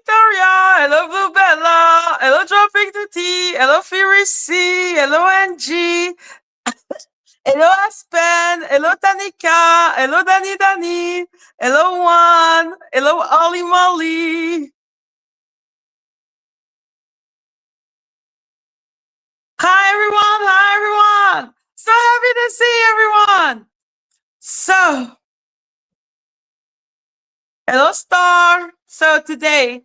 Victoria. Hello, Blue Bella. Hello, Dropping the Tea. Hello, Fury C. Hello, Angie. Hello, Aspen. Hello, Tanika. Hello, Danny Danny. Hello, Juan. Hello, Ollie Molly. Hi, everyone. Hi, everyone. So happy to see everyone. So, hello, Star. So today,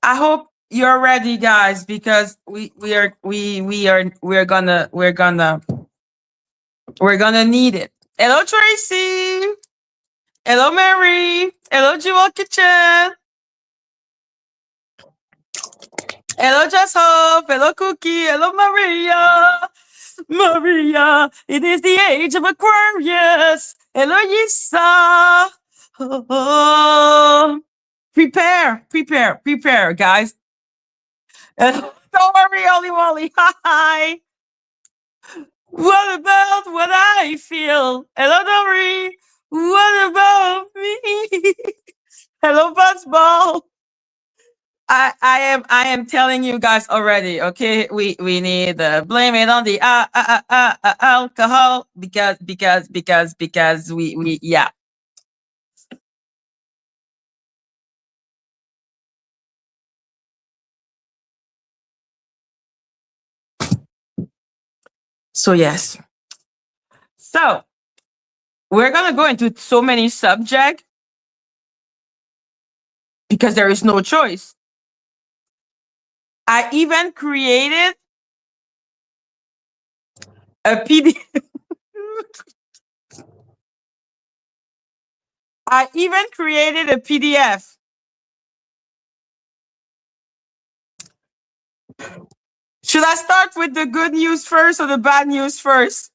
I hope you're ready, guys, because we're gonna need it. Hello, Tracy. Hello, Mary. Hello, Jewel Kitchen. Hello, Just Hope. Hello, Cookie. Hello, Maria. Maria, it is the age of Aquarius. Hello, Yisa. Oh, prepare, guys. Don't worry, Ollie Molly. Hi. What about what I feel? Hello, Dory. What about me? Hello, Buzzball. I am telling you guys already. Okay, we need blame it on the alcohol because we yeah. So yes. So we're gonna go into so many subjects because there is no choice. I even created a PDF. I even created a PDF. Should I start with the good news first or the bad news first?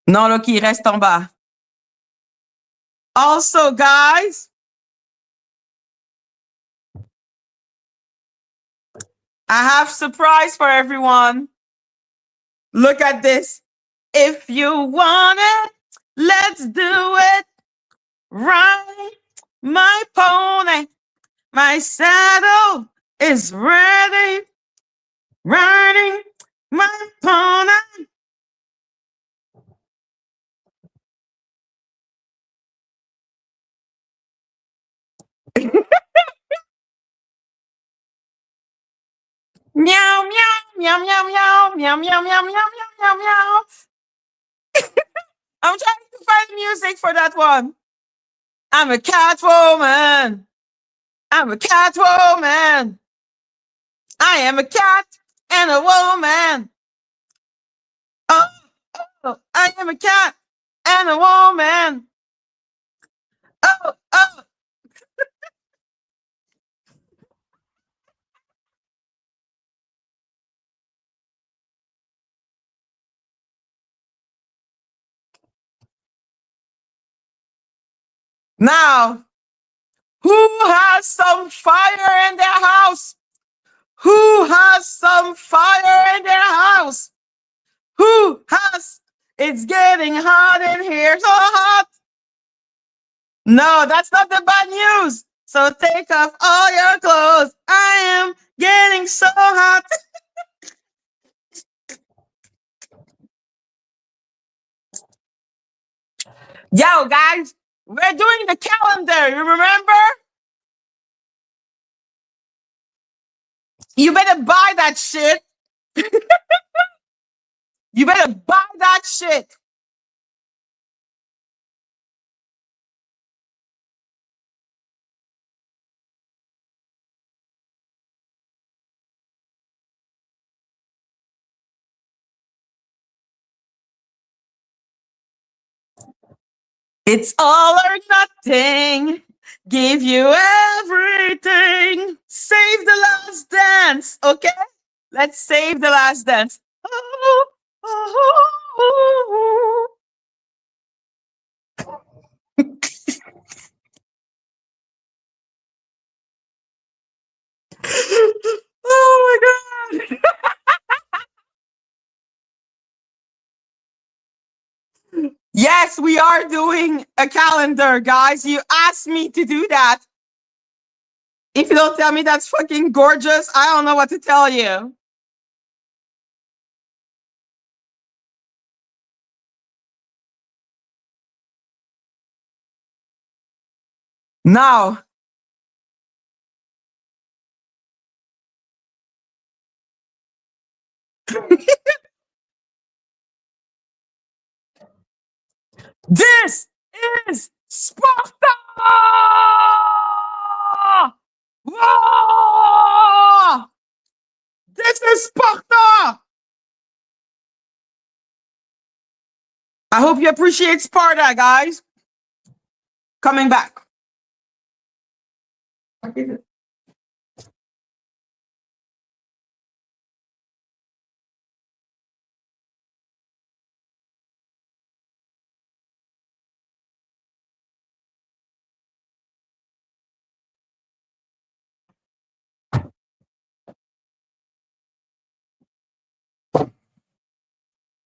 Non, Loki, reste en bas. Also, guys, I have surprise for everyone. Look at this. If you want it, let's do it. Ride my pony. My saddle is ready. Riding my pony. Meow, meow, meow, meow, meow, meow, meow, meow, meow, meow, meow, meow. I'm trying to find music for that one. I'm a cat woman. I'm a cat woman. I am a cat and a woman. Oh, oh, I am a cat and a woman. Oh, oh. Now, who has some fire in their house? Who has some fire in their house? Who has? It's getting hot in here, so hot. No, that's not the bad news. So take off all your clothes. I am getting so hot. Yo, guys, we're doing the calendar. You remember? You better buy that shit. You better buy that shit. It's all or nothing. Give you everything. Save the last dance. Okay? Let's save the last dance. Oh, oh, oh my god. Yes, we are doing a calendar, guys. You asked me to do that. If you don't tell me that's fucking gorgeous, I don't know what to tell you. Now, this is Sparta! Whoa! This is Sparta! I hope you appreciate Sparta, guys. Coming back.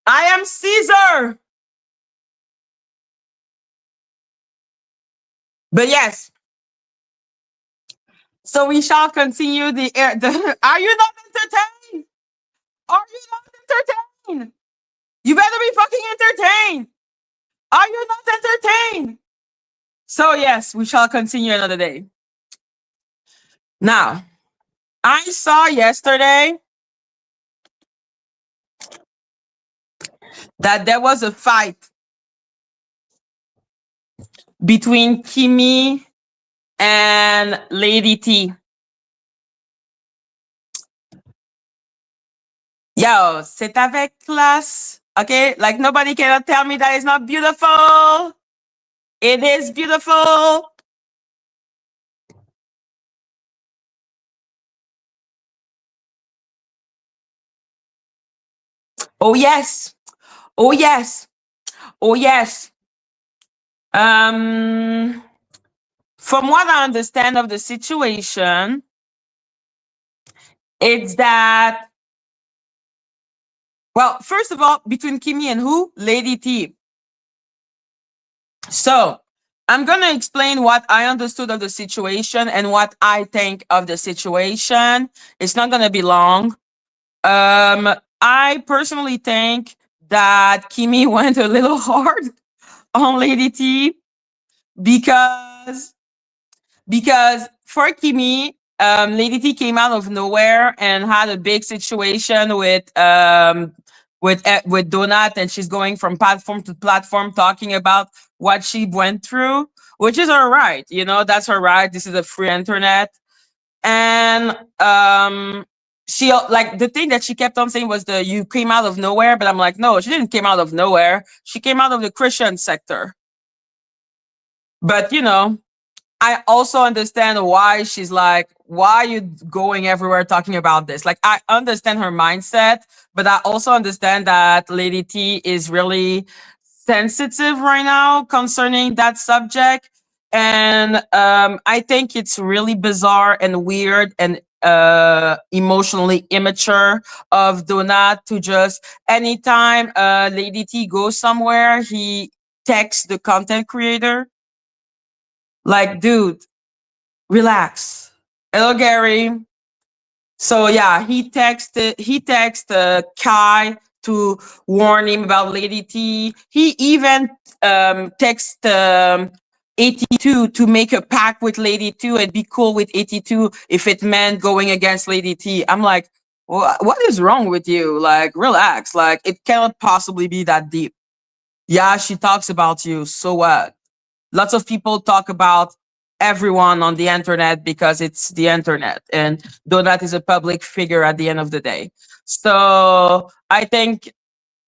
I am Caesar. But yes, so we shall continue the air. Are you not entertained? Are you not entertained? You better be fucking entertained. Are you not entertained? So yes, we shall continue another day. Now, I saw yesterday that there was a fight between Kimmy and Lady T. Yo, c'est avec classe. Okay, like nobody cannot tell me that it's not beautiful. It is beautiful. Oh yes. Oh yes. Oh yes. Um from what I understand of the situation, it's that, well, first of all, between Kimmy and who? Lady T. So I'm going to explain what I understood of the situation and what I think of the situation. It's not going to be long. I personally think that Kimmy went a little hard on Lady T because for Kimmy, Lady T came out of nowhere and had a big situation with Donut, and she's going from platform to platform talking about what she went through, which is all right. You know, that's all right. This is a free internet. And she, like, the thing that she kept on saying was the you came out of nowhere, but I'm like, no, she didn't came out of nowhere. She came out of the Christian sector. But you know, I also understand why she's like, why are you going everywhere talking about this? Like, I understand her mindset, but I also understand that Lady T is really sensitive right now concerning that subject. And I think it's really bizarre and weird and emotionally immature of Donat to just anytime Lady T goes somewhere, he texts the content creator. Like, dude, relax. Hello, Gary. So yeah, he texted Kai to warn him about Lady T. He even texted 82 to make a pact with Lady T and be cool with 82 if it meant going against Lady T. I'm like, what is wrong with you? Like, relax. Like, it cannot possibly be that deep. Yeah, she talks about you. So what? Lots of people talk about everyone on the internet because it's the internet, and Donut is a public figure at the end of the day. So I think,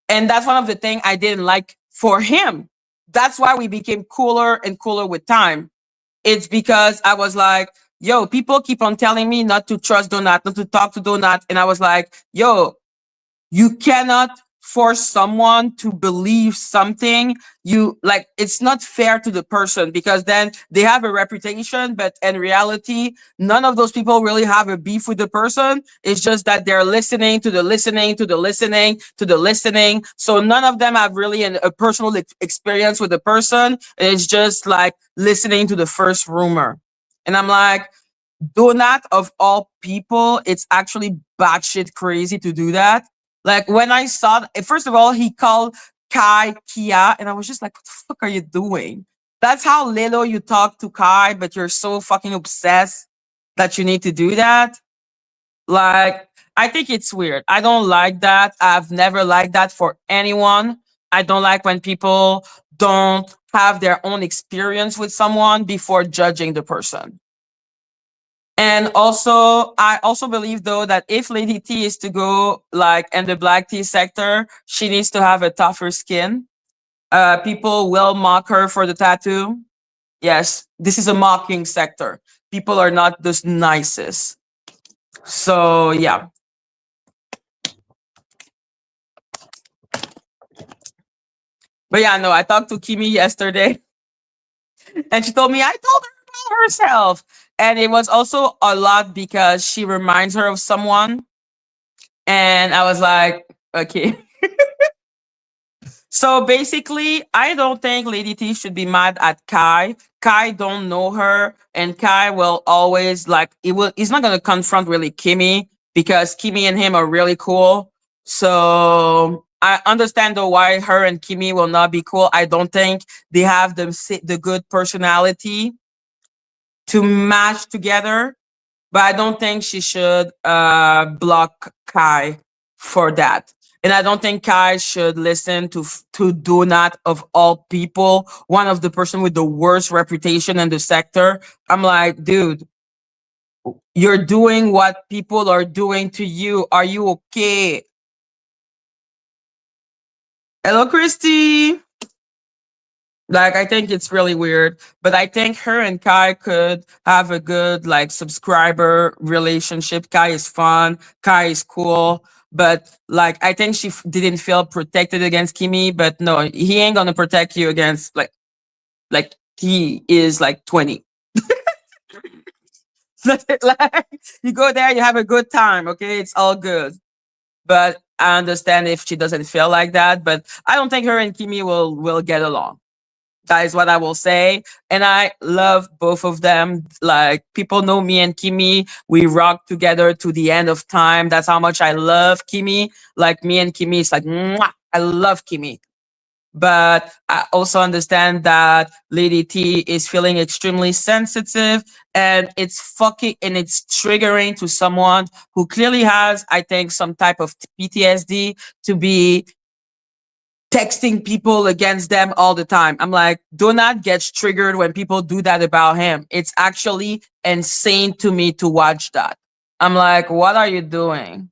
and that's one of the things I didn't like for him. That's why we became cooler and cooler with time. It's because I was like, yo, people keep on telling me not to trust Donut, not to talk to Donut. And I was like, yo, you cannot force someone to believe something, you like, it's not fair to the person, because then they have a reputation, but in reality, none of those people really have a beef with the person. It's just that they're listening to the listening to the listening to the listening. So none of them have really a personal experience with the person. It's just like listening to the first rumor. And I'm like, Donut of all people, it's actually batshit crazy to do that. Like when I saw, first of all, he called Kai Kia, and I was just like, what the fuck are you doing? That's how little you talk to Kai, but you're so fucking obsessed that you need to do that. Like, I think it's weird. I don't like that. I've never liked that for anyone. I don't like when people don't have their own experience with someone before judging the person. And also, I also believe though that if Lady T is to go like in the black tea sector, she needs to have a tougher skin. People will mock her for the tattoo. Yes, this is a mocking sector. People are not the nicest. So yeah. But yeah, no, I talked to Kimi yesterday and she told me I told her about herself. And it was also a lot because she reminds her of someone. And I was like, okay. So basically, I don't think Lady T should be mad at Kai. Kai don't know her, and Kai will always like it will. He's not gonna confront really Kimmy because Kimmy and him are really cool. So I understand though why her and Kimmy will not be cool. I don't think they have the good personality to match together, but I don't think she should block Kai for that. And I don't think Kai should listen to Donut of all people, one of the person with the worst reputation in the sector. I'm like, dude, you're doing what people are doing to you. Are you okay? Hello, Christy. Like, I think it's really weird, but I think her and Kai could have a good like subscriber relationship. Kai is fun. Kai is cool. But like, I think she didn't feel protected against Kimi. But no, he ain't gonna protect you against like he is like 20. Like, you go there, you have a good time. Okay, it's all good. But I understand if she doesn't feel like that. But I don't think her and Kimi will get along. That is what I will say. And I love both of them. Like, people know me and Kimi. We rock together to the end of time. That's how much I love Kimi. Like, me and Kimi, it's like, mwah, I love Kimi. But I also understand that Lady T is feeling extremely sensitive, and it's fucking and it's triggering to someone who clearly has, I think, some type of PTSD to be texting people against them all the time. I'm like, do not get triggered when people do that about him. It's actually insane to me to watch that. I'm like, what are you doing?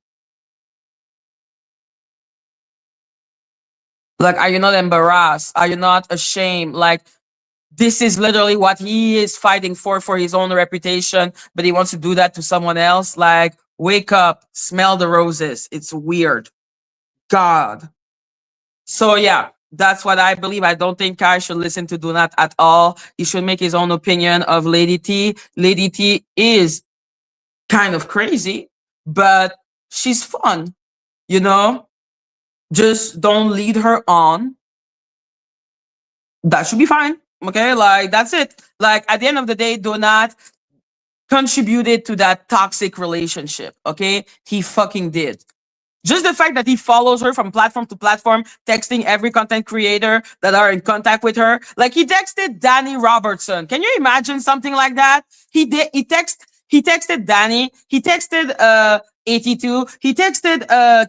Like, are you not embarrassed? Are you not ashamed? Like, this is literally what he is fighting for his own reputation, but he wants to do that to someone else. Like, wake up, smell the roses. It's weird. God. So yeah, that's what I believe. I don't think Kai should listen to Donut at all. He should make his own opinion of Lady T. Lady T is kind of crazy, but she's fun, you know? Just don't lead her on. That should be fine. Okay, like that's it. Like at the end of the day, Donut contributed to that toxic relationship. Okay, he fucking did. Just the fact that he follows her from platform to platform, texting every content creator that are in contact with her. Like he texted Danny Robertson. Can you imagine something like that? He did. He texted Danny. He texted 82. He texted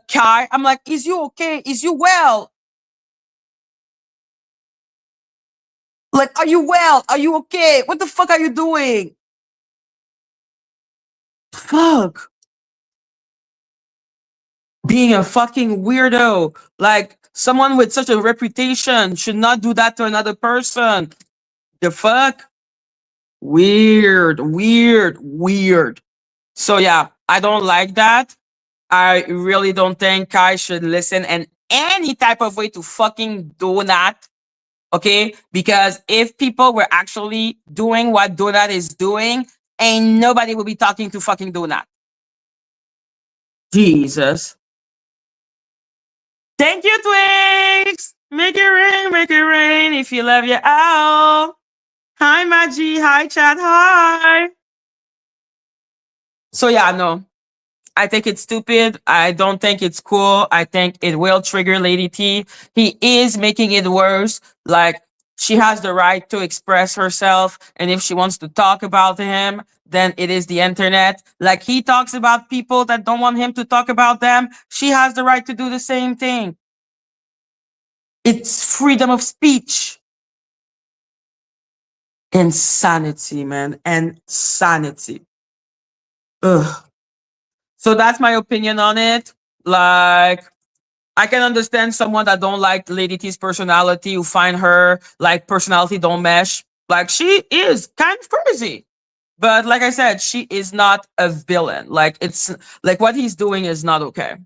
Kai. I'm like, is you okay? Is you well? Like, are you well? Are you okay? What the fuck are you doing? Fuck. Being a fucking weirdo. Like someone with such a reputation should not do that to another person. The fuck? Weird, weird, weird. So yeah, I don't like that. I really don't think Kai should listen and any type of way to fucking donut. Okay, because if people were actually doing what donut is doing, ain't nobody will be talking to fucking donut. Jesus. Thank you, Twix. Make it rain if you love your owl. Hi, Madgie. Hi, chat. Hi. So yeah, no, I think it's stupid. I don't think it's cool. I think it will trigger Lady T. He is making it worse. Like, she has the right to express herself. And if she wants to talk about him, then it is the internet. Like, he talks about people that don't want him to talk about them. She has the right to do the same thing. It's freedom of speech. Insanity, man. Insanity. Ugh. So that's my opinion on it. Like, I can understand someone that don't like Lady T's personality, who find her like personality don't mesh. Like, she is kind of crazy. But like I said, she is not a villain. Like, it's like what he's doing is not okay.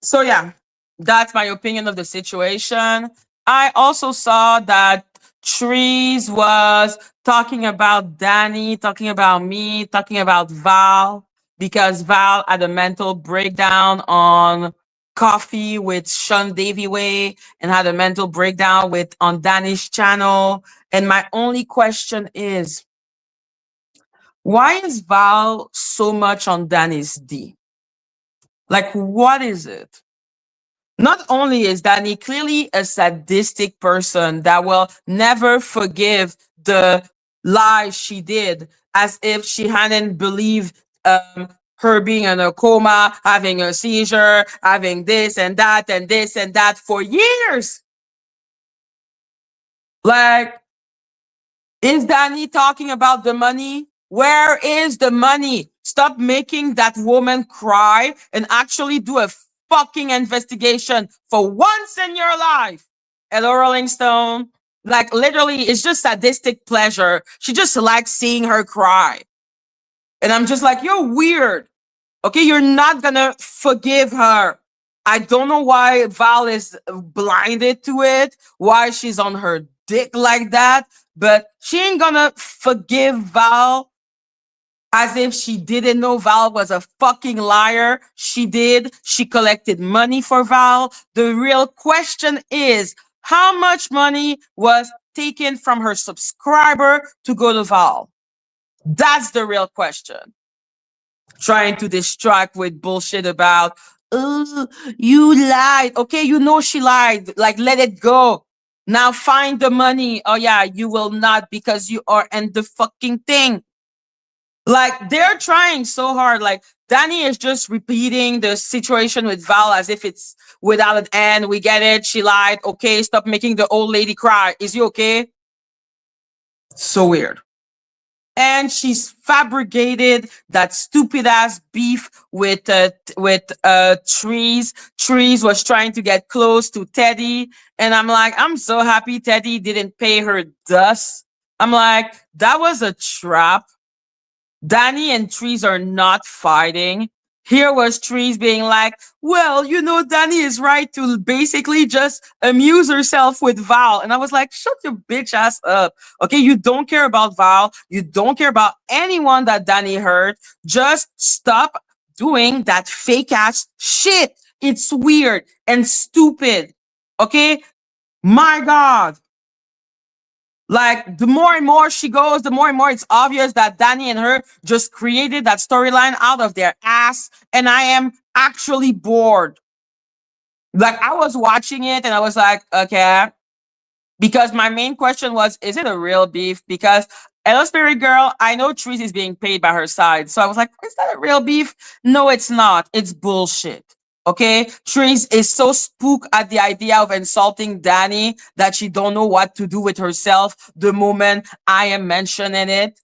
So yeah, that's my opinion of the situation. I also saw that Trees was talking about Danny, talking about me, talking about Val, because Val had a mental breakdown on Coffee with Sean Davy Way and had a mental breakdown with on Danny's channel. And my only question is, why is Val so much on Danny's D? Like, what is it? Not only is Danny clearly a sadistic person that will never forgive the lie she did, as if she hadn't believed her being in a coma, having a seizure, having this and that and this and that for years. Like, is Danny talking about the money? Where is the money? Stop making that woman cry and actually do a fucking investigation for once in your life. Hello, Rolling Stone. Like, literally, it's just sadistic pleasure. She just likes seeing her cry. And I'm just like, you're weird. Okay, you're not gonna forgive her. I don't know why Val is blinded to it, why she's on her dick like that, but she ain't gonna forgive Val as if she didn't know Val was a fucking liar. She did. She collected money for Val. The real question is, how much money was taken from her subscriber to go to Val? That's the real question. Trying to distract with bullshit about, oh, you lied. Okay, you know she lied. Like, let it go. Now find the money. Oh yeah, you will not, because you are in the fucking thing. Like, they're trying so hard. Like, Danny is just repeating the situation with Val as if it's without an end. We get it. She lied. Okay, stop making the old lady cry. Is you okay? So weird. And she's fabricated that stupid ass beef with Trees. Trees was trying to get close to Teddy, and I'm like, I'm so happy Teddy didn't pay her dust. I'm like, that was a trap. Danny and Trees are not fighting. Here was Trees being like, well, you know, Danny is right to basically just amuse herself with Val. And I was like, shut your bitch ass up. Okay, you don't care about Val. You don't care about anyone that Danny hurt. Just stop doing that fake ass shit. It's weird and stupid. Okay? My God. Like, the more and more she goes, the more and more it's obvious that Danny and her just created that storyline out of their ass. And I am actually bored. Like, I was watching it and I was like, okay. Because my main question was, is it a real beef? Because Hello Spirit Girl, I know Trees is being paid by her side. So I was like, is that a real beef? No, it's not. It's bullshit. Okay, Trees is so spooked at the idea of insulting Danny that she don't know what to do with herself the moment I am mentioning it.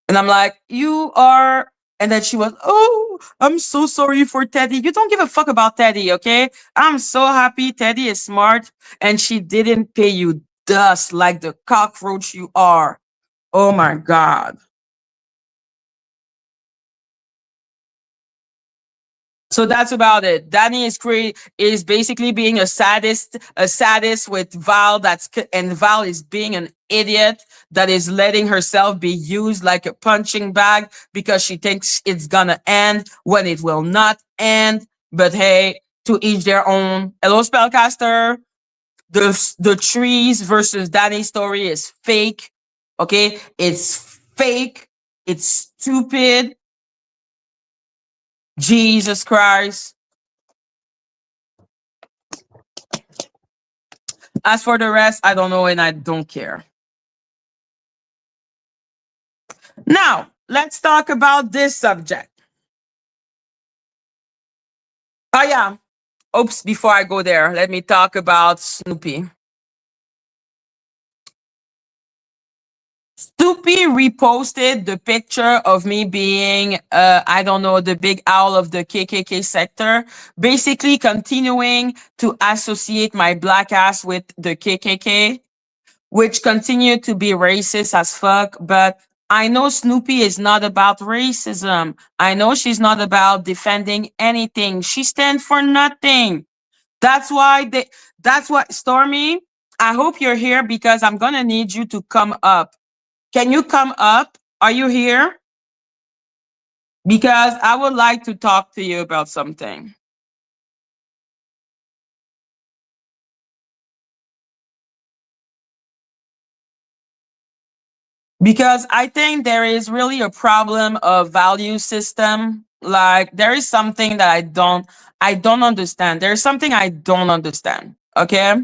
And I'm like, you are. And then she was, oh, I'm so sorry for Teddy. You don't give a fuck about Teddy, okay? I'm so happy Teddy is smart and she didn't pay you dust like the cockroach you are. Oh my God. So that's about it. Danny is basically being a sadist with Val. And Val is being an idiot that is letting herself be used like a punching bag because she thinks it's gonna end when it will not end. But hey, to each their own. Hello, spellcaster. The trees versus Danny's story is fake. Okay, it's fake. It's stupid. Jesus Christ. As for the rest, I don't know and I don't care. Now, let's talk about this subject. Oh, yeah. Oops, before I go there, let me talk about Snoopy. Snoopy reposted the picture of me being, I don't know, the big owl of the KKK sector, basically continuing to associate my black ass with the KKK, which continue to be racist as fuck. But I know Snoopy is not about racism. I know she's not about defending anything. She stands for nothing. That's why that's what Stormy, I hope you're here because I'm gonna need you to come up. Can you come up? Are you here? Because I would like to talk to you about something. Because I think there is really a problem of value system. Like there is something that I don't understand. There's something I don't understand. Okay.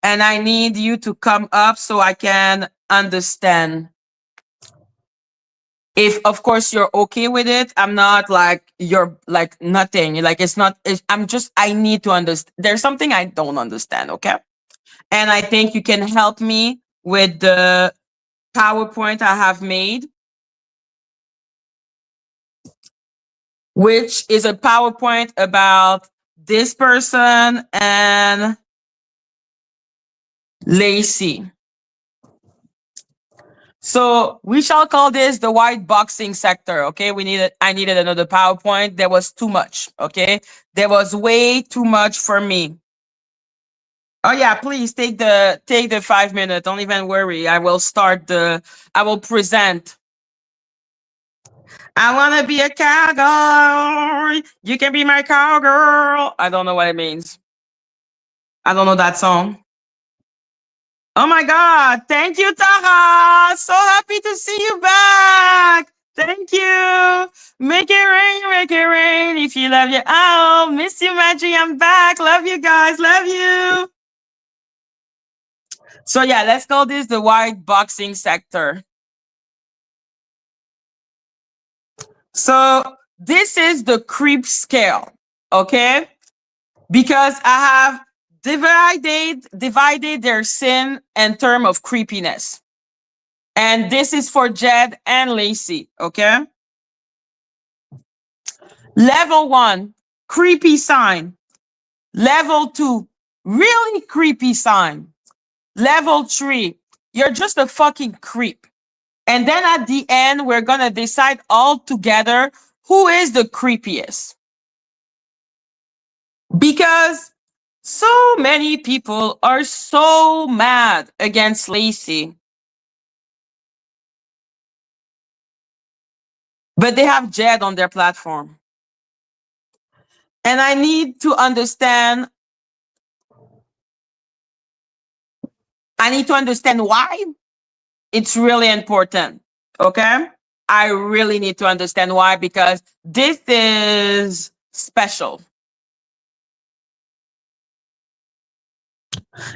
And I need you to come up so I can understand. If of course you're okay with it, I'm not like you're like nothing. Like I'm just I need to understand. There's something I don't understand. Okay. And I think you can help me with the PowerPoint I have made, which is a PowerPoint about this person and Lacy. So we shall call this the white boxing sector. Okay, I needed another PowerPoint. There was too much. Okay, there was way too much for me. Oh yeah, please take the 5 minutes. Don't even worry. I will present. I want to be a cowgirl. You can be my cowgirl. I don't know what it means. I don't know that song. Oh my God. Thank you, Tara. So happy to see you back. Thank you. Make it rain, make it rain. If you love your owl, miss you, Madgie. I'm back. Love you guys. Love you. So yeah, let's call this the white boxing sector. So this is the creep scale, okay? Because I have divided their sin in terms of creepiness. And this is for Jed and Lacy, okay? Level 1, creepy sign. Level 2, really creepy sign. Level 3, you're just a fucking creep. And then at the end, we're going to decide all together who is the creepiest. Because so many people are so mad against Lacy. But they have Jed on their platform. And I need to understand why. It's really important. Okay? I really need to understand why because this is special.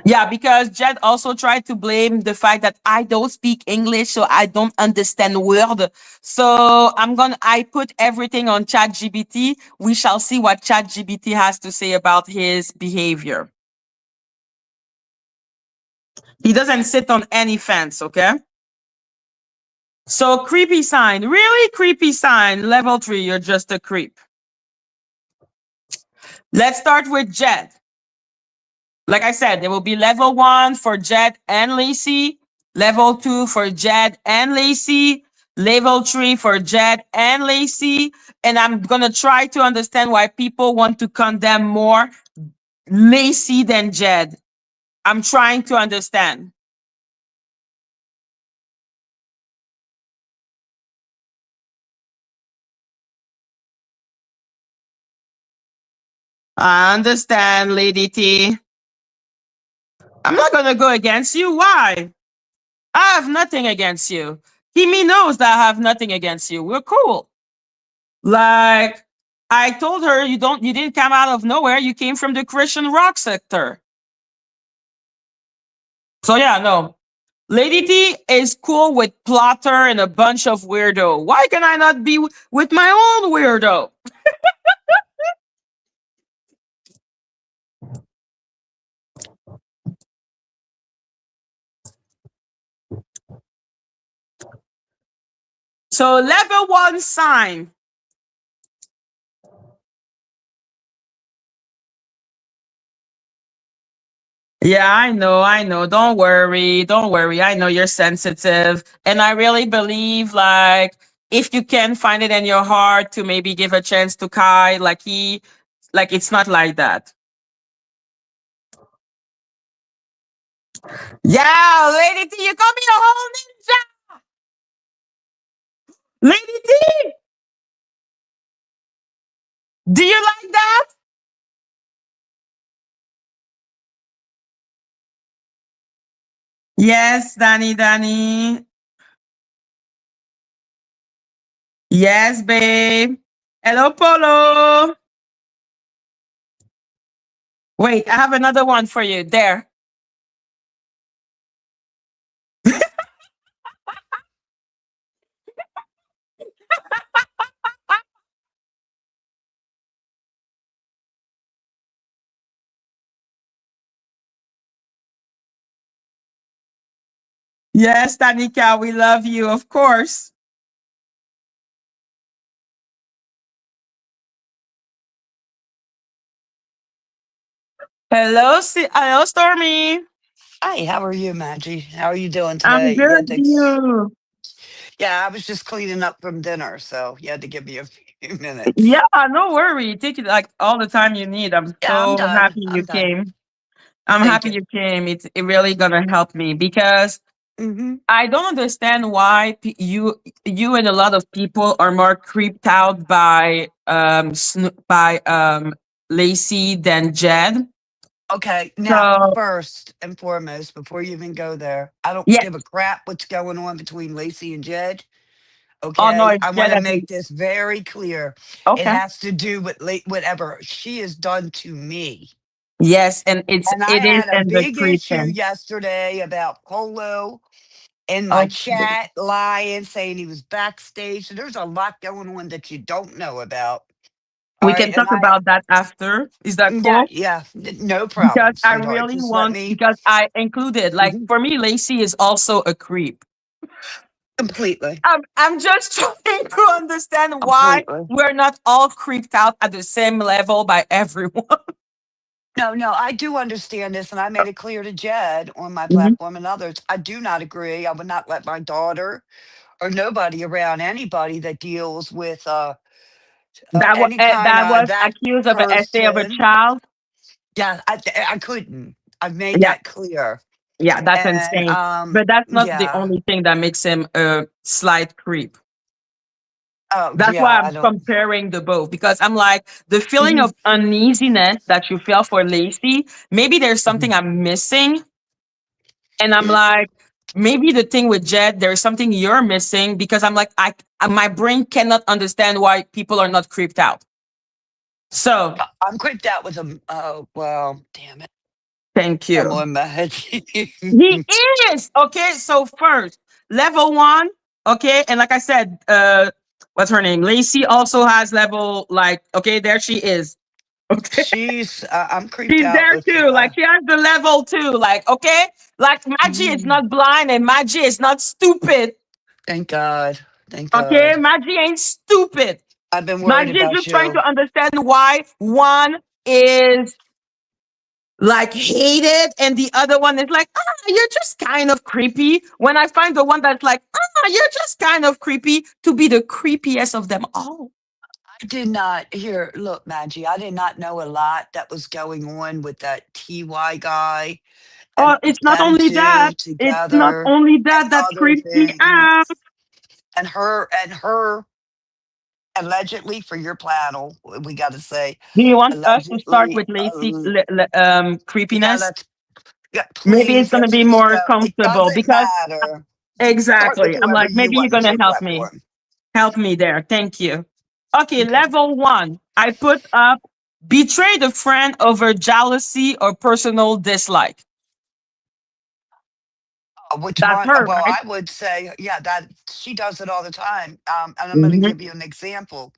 Yeah, because Jed also tried to blame the fact that I don't speak English, so I don't understand word. So I put everything on ChatGPT. We shall see what ChatGPT has to say about his behavior. He doesn't sit on any fence, okay? So creepy sign, really creepy sign. Level 3, you're just a creep. Let's start with Jed. Like I said, there will be level 1 for Jed and Lacy, level 2 for Jed and Lacy, Level 3 for Jed and Lacy. And I'm going to try to understand why people want to condemn more Lacy than Jed. I'm trying to understand. I understand, Lady T. I'm not going to go against you. Why? I have nothing against you. Kimi knows that I have nothing against you. We're cool. Like, I told her you didn't come out of nowhere. You came from the Christian rock sector. So yeah, no. Lady T is cool with Plotter and a bunch of weirdo. Why can I not be with my own weirdo? So level 1 sign. Yeah, I know. Don't worry. Don't worry. I know you're sensitive. And I really believe like if you can find it in your heart to maybe give a chance to Kai, like it's not like that. Yeah, Lady T, you call me a whole ninja. Lady T, do you like that? Yes, Danny. Yes, babe. Hello, Polo. Wait, I have another one for you. There. Yes, Tanika, we love you, of course. Hello, Stormy. Hi, how are you, Madgie? How are you doing I'm today? good. You? Yeah, I was just cleaning up from dinner, so you had to give me a few minutes. Yeah, no worry. Take it like all the time you need. I'm Yeah, I'm so done. happy I'm you done. came. I'm Thank happy you. you came. It's really gonna help me because Hmm. I don't understand why you and a lot of people are more creeped out by Lacy than Jed. Okay, now, So first and foremost, before you even go there, I don't yes. give a crap what's going on between Lacey and Jed. Oh no, Okay, it's I want Jed to as make this very clear. It okay. has to do with whatever she has done to me. Yes, and And I it is had a in the big issue creeping. yesterday about Polo in my Okay. chat lying, saying he was backstage. So there's a lot going on that you don't know about. All We right. can And talk about that after. Is that yeah, cool? yeah, no Because problem, I sweetheart. really Just let want me because I included like Mhm. for me, Lacey is also a creep. completely, I'm just trying to understand why completely. we're not all creeped out at the same level by everyone. No, no, I do understand this. And I made it clear to Jed on my Mhm. platform and others. I do not agree. I would not let my daughter or nobody around anybody that deals with any kind That of was that accused of an essay of a person. child. Yeah, I couldn't. I've made Yeah, that clear. yeah, that's And insane. But that's not the yeah. only thing that makes him a slight creep. Oh That's yeah, why I I'm don't. comparing the both because I'm like the feeling Mhm, of uneasiness that you feel for Lacey. Maybe there's mhm. something I'm missing, and I'm like, maybe the thing with Jed, there's something you're missing because I'm like, my brain cannot understand why people are not creeped out. So I'm creeped out with him. Oh well, damn it. thank Come you. on, Matt. He is okay. So first, level 1, okay, and like I said, what's her name? Lacey also has level like okay, there she is. Okay. She's. I'm creeped She's out there with. too. Like she has the level too. Like, okay. Like Madgie is Mhm. not blind and Madgie is not stupid. Thank God. Thank Okay. God. Madgie ain't stupid. I've been worried Madgie is about just trying you. to understand why one is like hate it, and the other one is like, you're just kind of creepy. When I find the one that's like, you're just kind of creepy, to be the creepiest of them all. I did not hear. Look, Maggie, I did not know a lot that was going on with that TY guy and Oh, it's not them only that. two It's not together only and that that other creeps me out. things. And her allegedly for your panel, we got to say Do you want us to start allegedly. with Lacy Yeah, creepiness? let's. Yeah, Maybe it's please, gonna let's be just more go. It comfortable doesn't because matter. Start with exactly. I'm whoever like, you maybe you're want as gonna your help me. platform. Help me there. Thank you. Okay, Okay. level one. I put up betray the friend over jealousy or personal dislike. Which That's one? her, Well, right? I would say, yeah, that she does it all the time. And I'm going to Hmm. give you an example.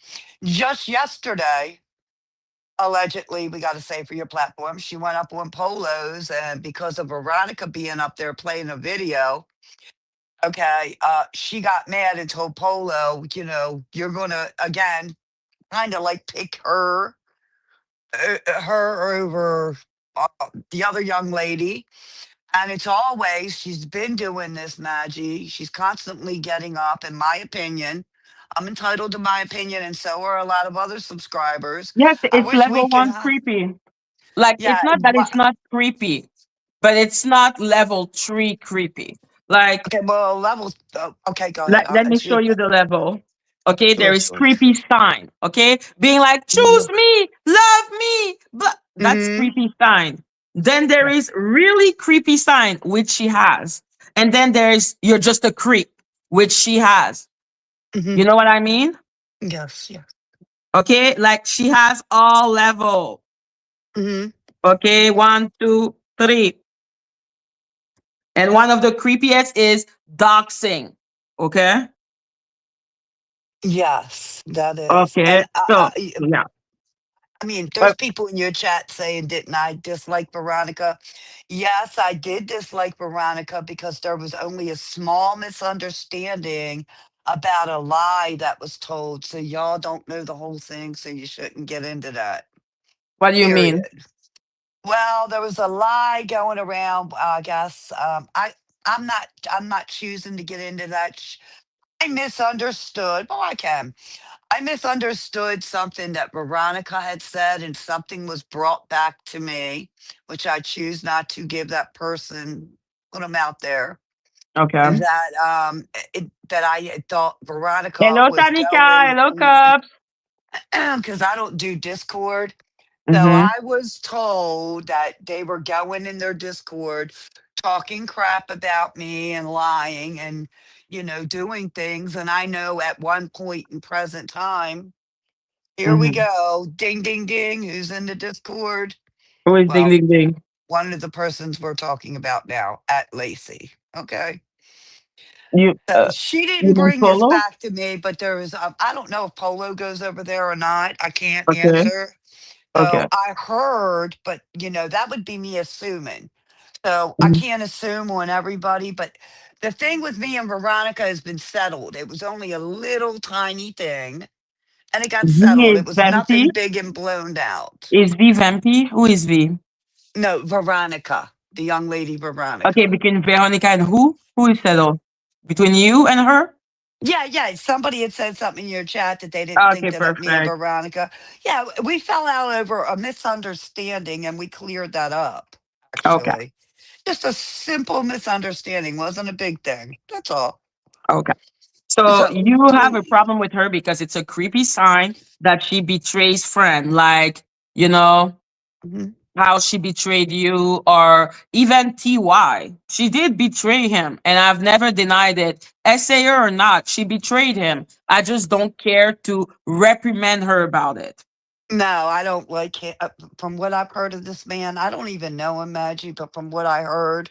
Just yesterday, allegedly, we got to say for your platform, she went up on polos, and because of Veronica being up there playing a video, okay, she got mad and told Polo, you're going to, again, kind of like pick her over uh, the other young lady. And it's always, she's been doing this, Maggie. She's constantly getting up, in my opinion. I'm entitled to my opinion, and so are a lot of other subscribers. Yes, I it's wish we level could one have, creepy. Like yeah, it's not that it's not creepy, but it's not level three creepy. Like okay, well, levels, okay, go ahead. let me It's show your, you the level. Okay, there sure, is sure. creepy sign. Okay, being like choose me, love me, but that's Mm-hmm. creepy sign. Then there is really creepy sign, which she has, and then there's you're just a creep, which she has. Mm-hmm. You know what I mean? Yes, yeah. Okay, like she has all level. Mm-hmm. Okay, one, two, three, and one of the creepiest is doxing. Okay, Yes, that is. okay, And so yeah. I mean, there's people in your chat saying, didn't I dislike Veronica? Yes, I did dislike Veronica because there was only a small misunderstanding about a lie that was told. So y'all don't know the whole thing, so you shouldn't get into that. What do you mean? Period. Well, there was a lie going around, I guess. I'm not choosing to get into that. I misunderstood. Oh, I can. I misunderstood something that Veronica had said, and something was brought back to me, which I choose not to give that person, put them out there. Okay. That that I had thought Veronica Hello, was Tanika. going Hello, Cups. because I don't do Discord. So Mm-hmm. I was told that they were going in their Discord talking crap about me and lying and doing things. And I know at one point in present time, here we Mm-hmm. go. Ding, ding, ding. Who's in the Discord? Who is ding Well, ding ding? one of the persons we're talking about now at Lacy. Okay. You So she you didn't don't bring this follow? back to me, but there was, I don't know if Polo goes over there or not. I can't Okay. answer. Okay. So I heard, but that would be me assuming. So I Mhm. can't assume on everybody, but the thing with me and Veronica has been settled. It was only a little tiny thing and it got V settled. is It was Vampy. nothing big and blown out. Is V Vampy? Who is V? No, Veronica, the young lady Okay, Veronica. between Veronica and who? Who is settled? Between you and her? Yeah, yeah. Somebody had said something in your chat that they didn't think Okay, that me and perfect. Veronica. Yeah, we fell out over a misunderstanding and we cleared that up, Okay. actually. Just a simple misunderstanding, wasn't a big thing. That's all. Okay. So So, you have a problem with her because it's a creepy sign that she betrays friend, like you know mhm. how she betrayed you, or even TY. She did betray him, and I've never denied it. SAer or not, she betrayed him. I just don't care to reprimand her about it. No, I don't like him. From what I've heard of this man, I don't even know him, Maggie, but from what I heard,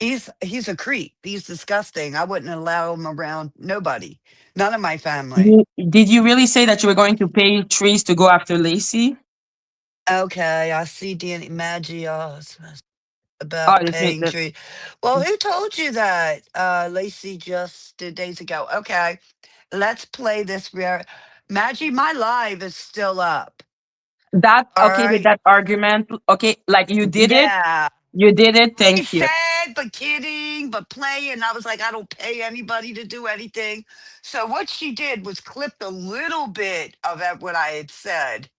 he's a creep. He's disgusting. I wouldn't allow him around nobody, none of my family. Did you really say that you were going to pay trees to go after Lacy? Okay, I see Danny Maggie Oh, about this is paying tree. Well, who told you that? Lacey just 2 days ago. Okay, let's play this. Maggie, my live is still up. That All okay with right. that argument. Okay, like you did it. Yeah. You did it. I Thank you. said, but kidding, but playing. I was like, I don't pay anybody to do anything. So what she did was clipped a little bit of what I had said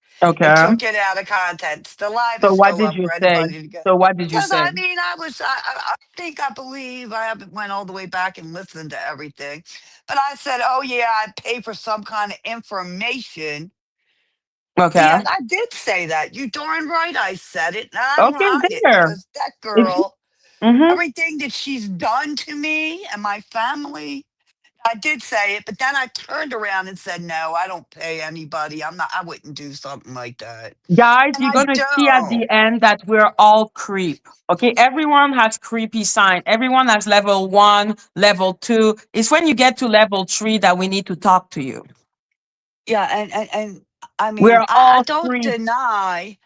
and Okay. took it out of context. The live So is what still did up you for say? anybody to go. So what did you Because say? I mean, I think I believe I haven't went all the way back and listened to everything, but I said, oh yeah, I pay for some kind of information. Yeah, Okay. I did say that. You darn right I said it. And I don't Okay, hide it there. because that If girl, mm-hmm. everything that she's done to me and my family, I did say it, but then I turned around and said, no, I don't pay anybody. I wouldn't do something like that. Guys, And you're I gonna see at don't. the end that we're all creep. Okay, everyone has creepy sign. Everyone has level one, level two. It's when you get to level three that we need to talk to you. Yeah. And I mean, We're I all don't creep. deny,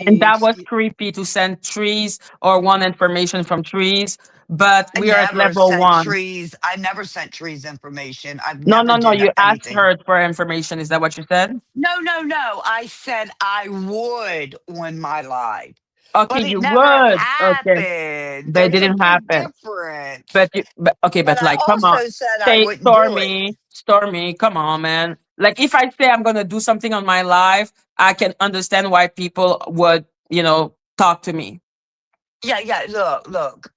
And Maggie, that was creepy to send trees or want information from trees, but we are at level one. I never sent trees information. I've No, never no, no. did You asked anything. her for information. Is that what you said? No, no, no. I said I would on my live, Okay, but it you never would. Okay, happened. but it There's a didn't big happen. difference. But okay, But but I like, come on, also said I say wouldn't do it. Stormy, come on, man. Like, if I say I'm gonna do something on my live, I can understand why people would, talk to me. Yeah, yeah. Look.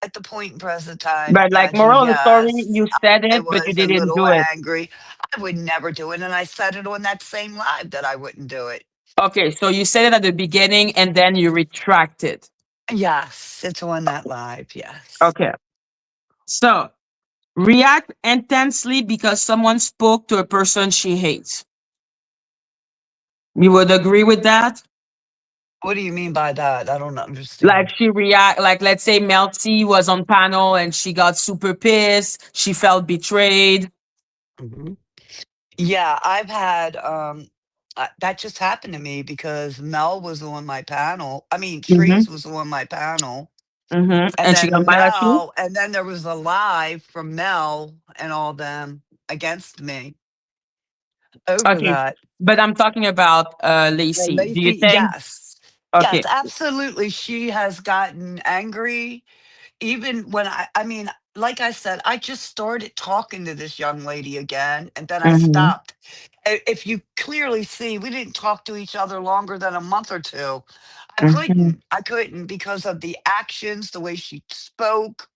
At the point in present time, But like, Maggie, moral of the story, yes, you said I it, but you was a didn't little do it. angry. I would never do it, and I said it on that same live that I wouldn't do it. Okay, so you said it at the beginning and then you retracted. Yes, it's on that live. Yes. Okay, so react intensely because someone spoke to a person she hates. You would agree with that? What do you mean by that? I don't Like, understand. she react, like, let's say Melty was on panel and she got super pissed, she felt betrayed. Mhm. Yeah, I've had that just happened to me because Mel was on my panel. I mean, Mm-hmm. Trees was on my panel. Mm-hmm. And And she got then mad at you. there was a live from Mel and all them against me over Okay, that. but I'm talking about And Lacy. Do you Lacy, think? yes. Yes, Okay. absolutely. She has gotten angry even when I mean, like I said, I just started talking to this young lady again and then I Mm-hmm. stopped. If you clearly see, we didn't talk to each other longer than a month or two. Mm-hmm. I couldn't because of the actions, the way she spoke,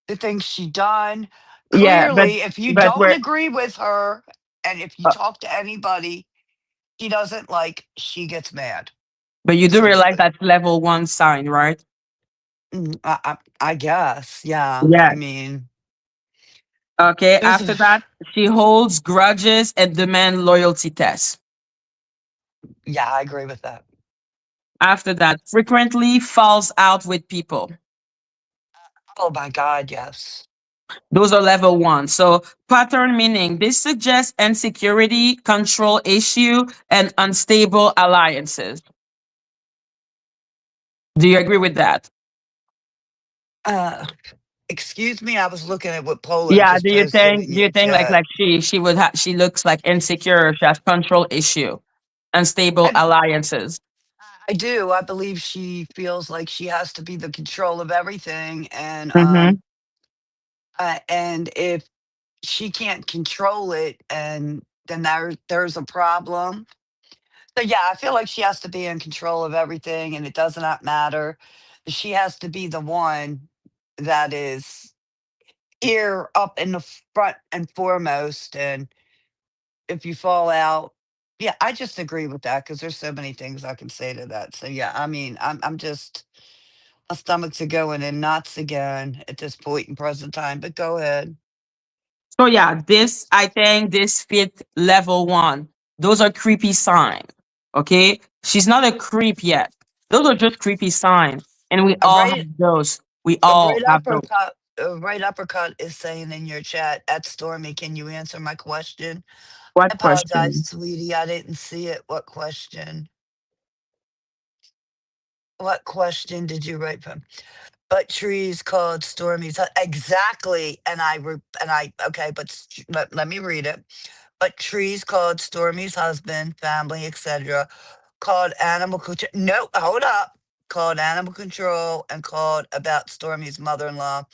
the things she done. Yeah, but Clearly, if you but don't we're agree with her and if you uh, talk to anybody she doesn't like, she gets mad. but you do realize Simply. that's level one sign, right? I guess, yeah. Yeah. I mean, Okay. there's a, After that, she holds grudges and demand loyalty tests. yeah, I agree with that. After that, frequently falls out with people. Oh my God, yes. Those are level one. So pattern meaning this suggests insecurity, control issue, and unstable alliances. Do you agree with that? Uh, Excuse me, I was looking at what Polo Yeah. just posted in Do your you think like chat. she looks like insecure? She has control issue, unstable And alliances. I do. I believe she feels like she has to be the control of everything, Mm-hmm. and if she can't control it, and then there's a problem. So yeah, I feel like she has to be in control of everything and it does not matter. She has to be the one that is here up in the front and foremost. And if you fall out, yeah, I just agree with that because there's so many things I can say to that. So yeah, I mean, I'm just my stomach's a going in knots again at this point in present time. But go ahead. So yeah, this I think this fit level one. Those are creepy signs. Okay, she's not a creep yet. Those are just creepy signs, and we A all have right, those. We a all right have those. uppercut. A right uppercut is saying in your chat at Stormy, can you answer my question? I What apologize, question? sweetie. I didn't see it. What question? What question did you write from? But trees called stormies. Exactly. And I okay, but let me read it. but trees called Stormy's husband, family, etc. Called animal control. No, hold up. Called animal control and called about Stormy's mother-in-law.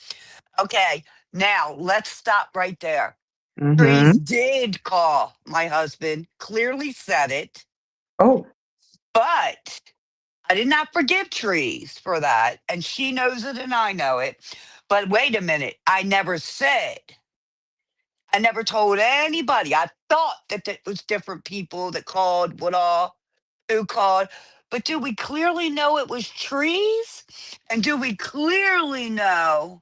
Okay, now let's stop right there. Trees Mm-hmm. did call my husband, clearly said it, Oh, but I did not forgive Trees for that. And she knows it and I know it. But wait a minute, I never told anybody. I thought that it was different people that called, what all, who called. But do we clearly know it was Trees? And do we clearly know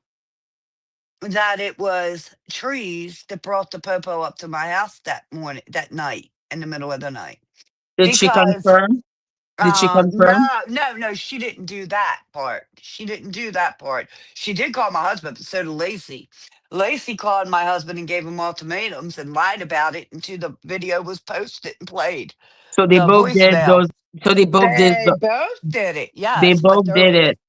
that it was Trees that brought the popo up to my house that morning, that night, in the middle of the night? did she Because confirm? Did she confirm? no, no, no, she didn't do that part. She didn't do that part. She did call my husband, but so did Lacy. Lacy called my husband and gave him ultimatums and lied about it until the video was posted and played. So they The both did voicemail. those. So they both did. They both did it, They yes, but both there, did it.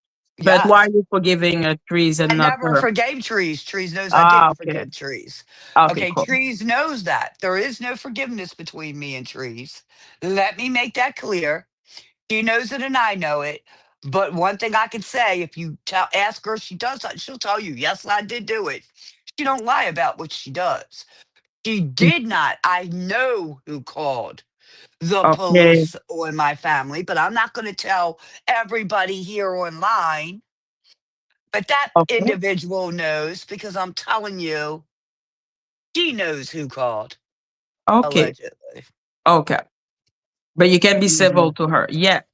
But why yes. are you forgiving Trees and I not never her? forgave Trees. Trees knows I Ah, didn't okay. forgive Trees. Okay, Okay, cool. Trees knows that. There is no forgiveness between me and Trees. Let me make that clear. She knows it and I know it. But one thing I can say, if you ask her, she does, she'll tell you, yes, I did do it. She don't lie about what she does. She did not. I know who called the Okay, police on my family, but I'm not going to tell everybody here online. But that okay, individual knows because I'm telling you, she knows who called, okay, allegedly. okay. But you can be Hmm. civil to her. Yes.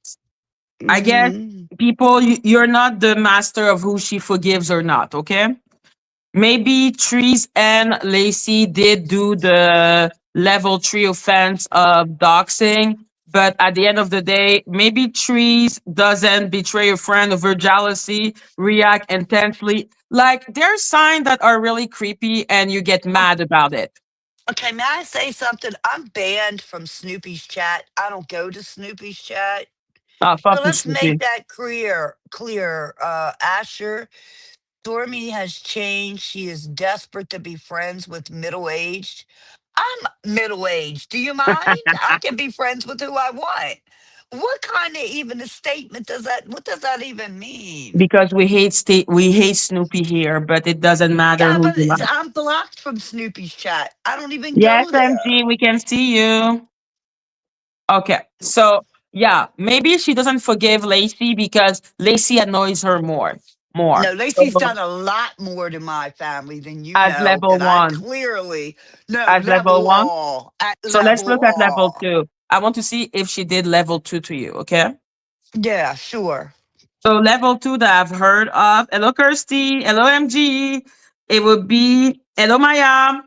I guess Hmm. people, you're not the master of who she forgives or not, okay? Maybe Trees and Lacy did do the level 3 offense of doxing, but at the end of the day, maybe Trees doesn't betray a friend over jealousy, react intensely. Like there's signs that are really creepy and you get mad about it. Okay, may I say something? I'm banned from Snoopy's chat. I don't go to Snoopy's chat. Ah, So fuck you, let's make Snoopy. that clear. Asher, Stormy has changed. She is desperate to be friends with middle-aged. I'm middle-aged. Do you mind? I can be friends with who I want. What kind of even a statement does that, what does that even mean? Because we hate Snoopy here, but it doesn't matter Yeah, who but you like. I'm blocked from Snoopy's chat. I don't even Yes, go there. MG, we can see you. Okay. So yeah, maybe she doesn't forgive Lacey because Lacey annoys her more. More. No, Lacey's So done a lot more to my family than you as know, level and I one. clearly know As level level one. all at So let's level look at level all. two. I want to see if she did level two to you, okay? Yeah, sure. So level two that I've heard of. Hello Kirsty. Hello MG. It would be hello Maya.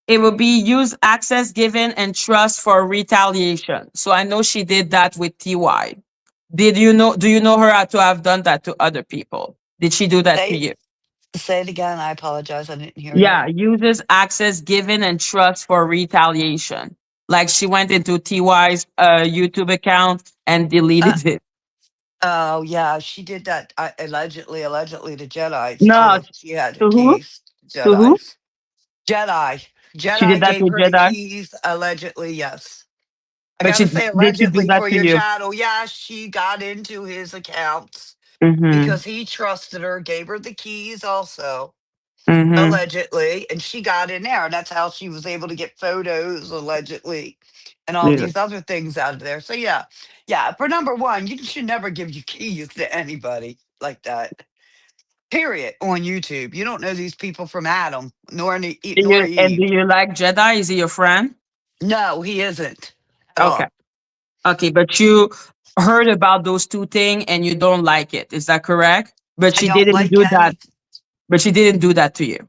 It will be use access given and trust for retaliation. So I know she did that with TY. Did you know? Do you know her to have done that to other people? Did she do that to Say you? say it again. I apologize. I didn't hear you. Yeah, uses access given and trust for retaliation. Like she went into TY's YouTube account and Uh, deleted it. oh yeah, she did that allegedly to Jedi's No, too. She had the to who? keys. To who? Jedi's. Jedi. She did Jedi that gave to her the Jedi, keys allegedly. Yes. I but gotta she say did she do allegedly that for to your you? channel. Yeah, she got into his accounts Mm-hmm. because he trusted her, gave her the keys also, Mm-hmm. allegedly, and she got in there. And that's how she was able to get photos, allegedly, and all Yeah. these other things out of there. So, yeah, yeah, for number one, you should never give your keys to anybody like that, period, on YouTube. You don't know these people from Adam, nor And do Eve. you like Jedi? Is he your friend? No, he isn't at Okay. all. Okay, but you heard about those two things and you don't like it. Is that correct? But I she don't didn't like do that. any. But she didn't do that to you.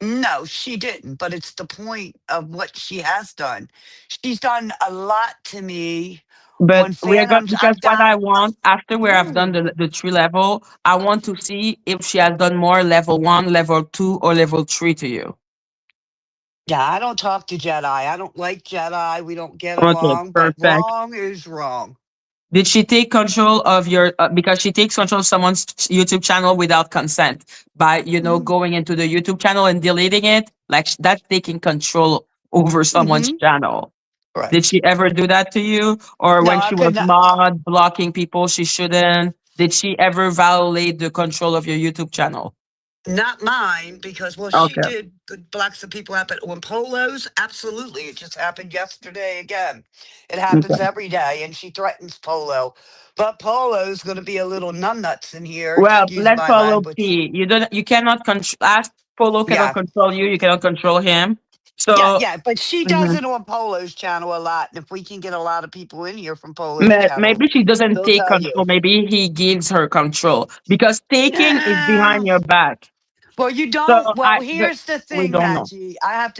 No, she didn't, but it's the point of what she has done. She's done a lot to me But on we're going Phantoms. because I've what got I want after we have done ooh, the three level, I want to see if she has done more level one, level two, or level three to you. yeah, I don't talk to Jedi. I don't like Jedi. We don't get Okay, along, but perfect. wrong is wrong. Did she take control of your because she takes control of someone's YouTube channel without consent by Mm. going into the YouTube channel and deleting it? Like that's taking control. over someone's Mm-hmm. channel. Did Correct. she ever do that to you? Or No, when I she could was not. mod blocking people she shouldn't? Did she ever violate the control of your YouTube channel? Not mine, because well, she Okay. did block some people out, but on polos, absolutely. It just happened yesterday again. It happens Okay. every day, and she threatens Polo. But Polo's going to be a little numbnuts in here. Well, Excuse let's my follow language. P. You cannot control. Ask Polo cannot Yeah, control you. You cannot control him. yeah, So yeah. But she does mhm. it on Polo's channel a lot, and if we can get a lot of people in here from Polo's channel, Maybe she doesn't they'll take tell you. control. Maybe he gives her control because taking is behind No. your back. Well, you So don't. Well, here's the we thing, don't know. Maggie. I'd have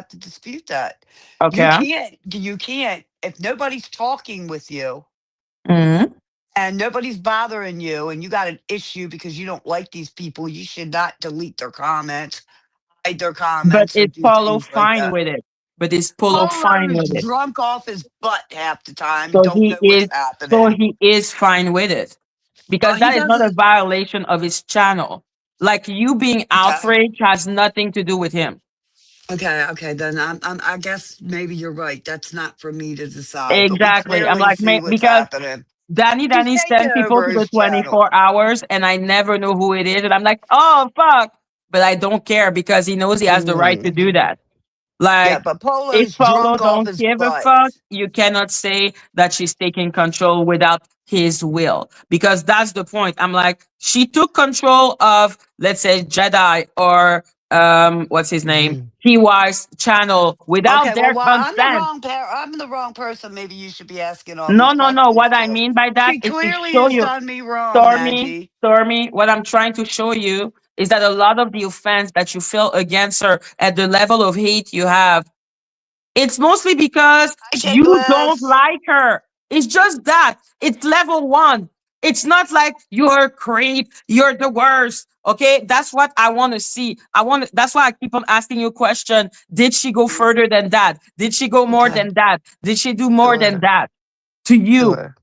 to dispute that. You Okay. can't. You can't. If nobody's talking with you Mhm. and nobody's bothering you, and you got an issue because you don't like these people, you should not delete their comments, hide their But comments, or is do Polo things like fine that. with it? But is Polo fine Polo's with it? drunk off his butt half the time. So Don't he know what's is. So happening. he is fine with it because He that is not a doesn't. violation of his channel. Like you being Okay. outraged has nothing to do with him. Okay, okay, then I guess maybe you're right. That's not for me to decide, but we Exactly. I'm clearly like, see what's because happening. She's Danny taking sent people over to the his channel. 24 hours and I never know who it is. And I'm like, oh, fuck. But I don't care because he knows he has the right to Mm. do that. Yeah, Like, but if Polo's Paulo drunk off don't his give a butt. fuck, you cannot say that she's taking control without his will. Because that's the point. I'm like, she took control of, let's say, Jedi or what's his name? Mhm. TY's channel without Okay, well, their while consent. I'm the wrong person. Maybe you should be asking all No, these no, no. questions What I to. mean by that She is to clearly show has you, done me wrong, Stormy, Maggie. Stormy, what I'm trying to show you is that a lot of the offense that you feel against her at the level of hate you have, it's mostly because I take you don't less. like her. It's just that. It's level one. It's not like you're a creep, you're the worst. Okay, that's what I want to see. That's why I keep on asking you a question. Did she go further than that? Did she go more Okay, than that? Did she do more than sure, that to you? sure.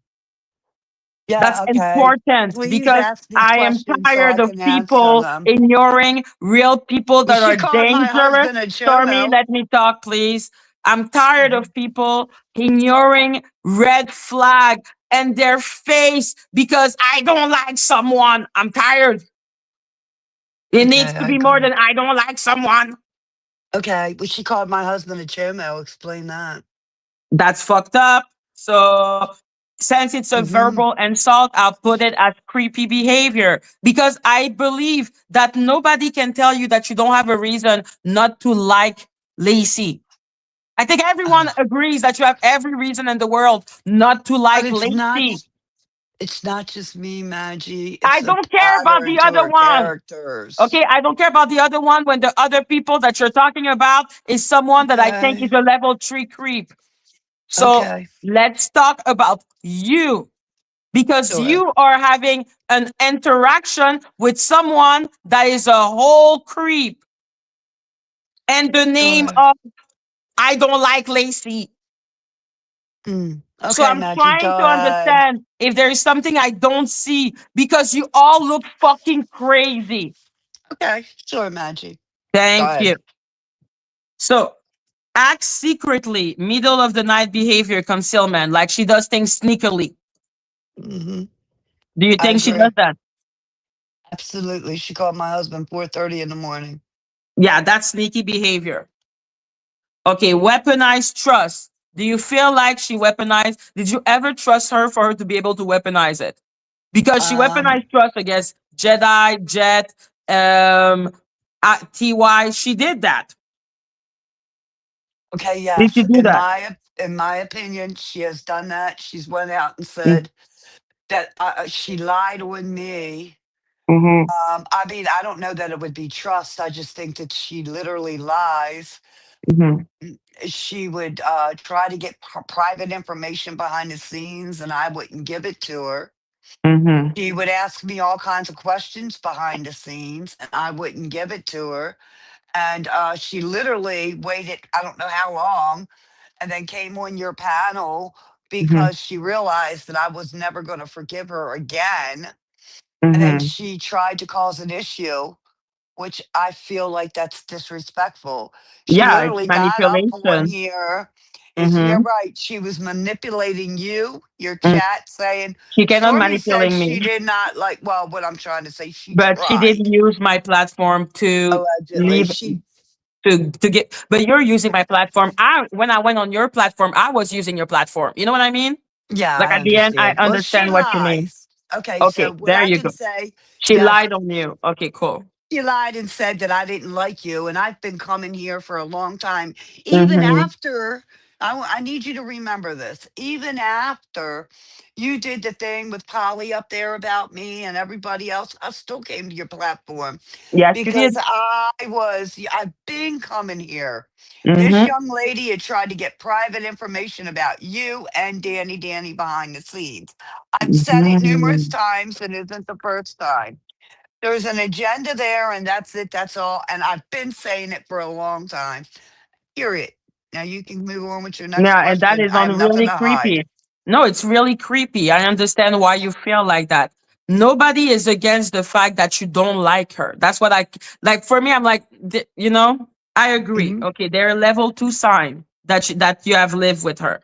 That's Yeah, okay. important Please because ask these I am questions so tired I of can answer people them. ignoring real people Well, that she are called my dangerous. husband a Stormy, chomo. let me talk, please. I'm tired Mhm. of people ignoring red flag and their face because I don't like someone. I'm tired. It Okay, needs to I be more agree. than I don't like someone. Okay, well, she called my husband a chomo. Explain that. That's fucked up. So since it's a Hmm. verbal insult, I'll put it as creepy behavior because I believe that nobody can tell you that you don't have a reason not to like Lacy. I think everyone agrees that you have every reason in the world not to But like Lacy. it's not just me, Maggie. I It's a don't care about the pattern to other her one. characters. Okay, I don't care about the other one when the other people that you're talking about is someone that I think is Okay. a level 3 creep. So Okay. let's talk about you because Sure. you are having an interaction with someone that is a whole creep and the name Sure. of I don't like Lacy. Mm. So Okay, I'm Maggie, trying go to ahead. understand if there is something I don't see because you all look fucking crazy. Okay. Sure, Maggie. Go Thank you. ahead. So act secretly, middle of the night behavior, concealment, like she does things sneakily. Hmm. Do you I think she does agree. that? Absolutely. She called my husband 4:30 in the morning. Yeah, that's sneaky behavior. Okay, weaponized trust. Do you feel like she weaponized? Did you ever trust her for her to be able to weaponize it? Because she Um, weaponized trust against Jedi, Jet, um, TY. She did that. okay, Did she yes. do that? In my opinion, she has done that. She's went out and Mm-hmm. said that she lied on me. Mm-hmm. I mean, I don't know that it would be trust. I just think that she literally lies. She would try to get private information behind the scenes, and I wouldn't give it to her. Mm-hmm. She would ask me all kinds of questions behind the scenes, and I wouldn't give it to her. And she literally waited, I don't know how long, and then came on your panel Mm-hmm. because she realized that I was never going to forgive her again. And then Mm-hmm. she tried to cause an issue which I feel like that's disrespectful. She Yeah, it's literally got up one manipulation. here. It's, you're Mm-hmm. right. She was manipulating you, your Mm. chat, saying, She cannot Stormy said manipulate she me, did not like, well, what I'm trying to say, she but she did tried, use my platform to allegedly. leave She, to get. But you're using my platform. I when I went on your platform, I was using your platform. You know what I mean? yeah, Like I at the end, I understand. Well, she understand what you mean. lies. Okay, so Okay, what there I you can go. say, She yes, lied on you. Okay, cool. you lied and said that I didn't like you, and I've been coming here for a long time. Even Mm-hmm. after, I need you to remember this. Even after you did the thing with Polly up there about me and everybody else, I still came to your platform Yes, you because did. I've been coming here. This Mm-hmm. young lady had tried to get private information about you and Danny behind the scenes. I've said it numerous Mm-hmm. times, and it isn't the first time. There's an agenda there, and that's it. That's all. And I've been saying it for a long time. Period. Now you can move on with your next Yeah, and that question. is I on have nothing really to hide. creepy. No, it's really creepy. I understand why you feel like that. Nobody is against the fact that you don't like her. That's what I like. For me, I'm like, I agree. Mhm. Okay, they're a level 2 sign that you have lived with her.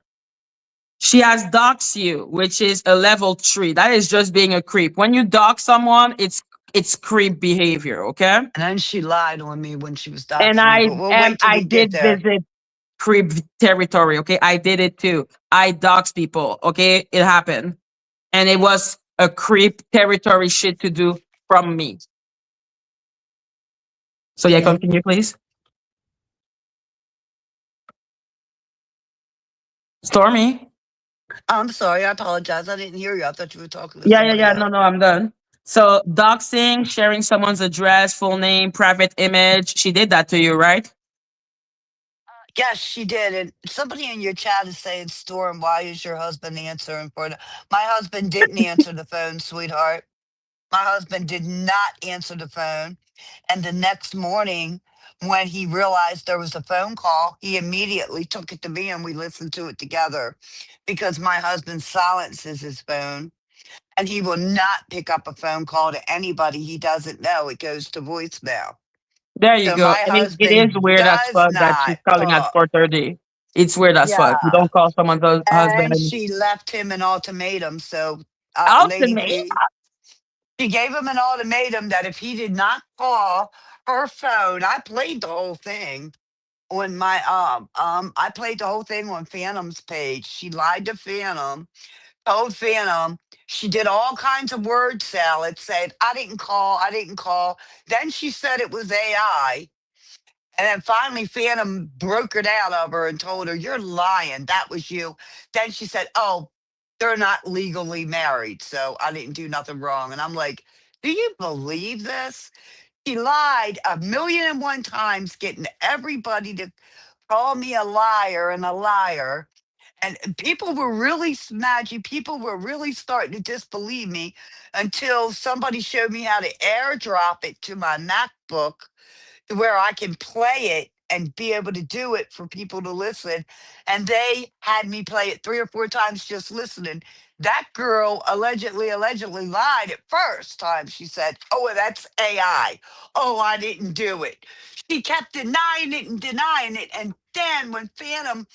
She has doxed you, which is a level 3. That is just being a creep. When you dox someone, it's creep behavior. Okay, And then she lied on me when she was and doxing me, but we'll wait till I we get did there. visit creep territory. Okay, I did it too. I doxed people. Okay, it happened, and it was a creep territory shit to do from me. So yeah, Okay. continue, please. Stormy. I'm sorry. I apologize. I didn't hear you. I thought you were talking to Yeah, yeah, somebody yeah. else. No, no, I'm done. So doxing, sharing someone's address, full name, private image. She did that to you, right? Yes, she did. And somebody in your chat is saying, Storm, why is your husband answering for the. My husband didn't answer the phone, sweetheart. My husband did not answer the phone. And the next morning, when he realized there was a phone call, he immediately took it to me and we listened to it together because my husband silences his phone and he will not pick up a phone call to anybody he doesn't know. It goes to voicemail. There you So go. my And it is husband weird as does fuck that she's not calling at talk. 4:30. It's weird as fuck. You Yeah. don't call someone's husband And and she left him an ultimatum. So, ultimate. Lacy, she gave him an ultimatum that if he did not call her phone, I played the whole thing on my I played the whole thing on Phantom's page. She lied to Phantom, told Phantom, she did all kinds of word salad, said, I didn't call. Then she said it was AI. And then finally, Phantom broke it out of her and told her, You're lying. That was you. Then she said, Oh, they're not legally married. So I didn't do nothing wrong. And I'm like, Do you believe this? She lied a million and one times, getting everybody to call me a liar and a liar. And people were really smudgy. People were really starting to disbelieve me until somebody showed me how to airdrop it to my MacBook where I can play it and be able to do it for people to listen. And they had me play it 3 or 4 times just listening. That girl allegedly lied at first time. She said, Oh, well, that's AI. Oh, I didn't do it. She kept denying it and denying it. And then when Phantom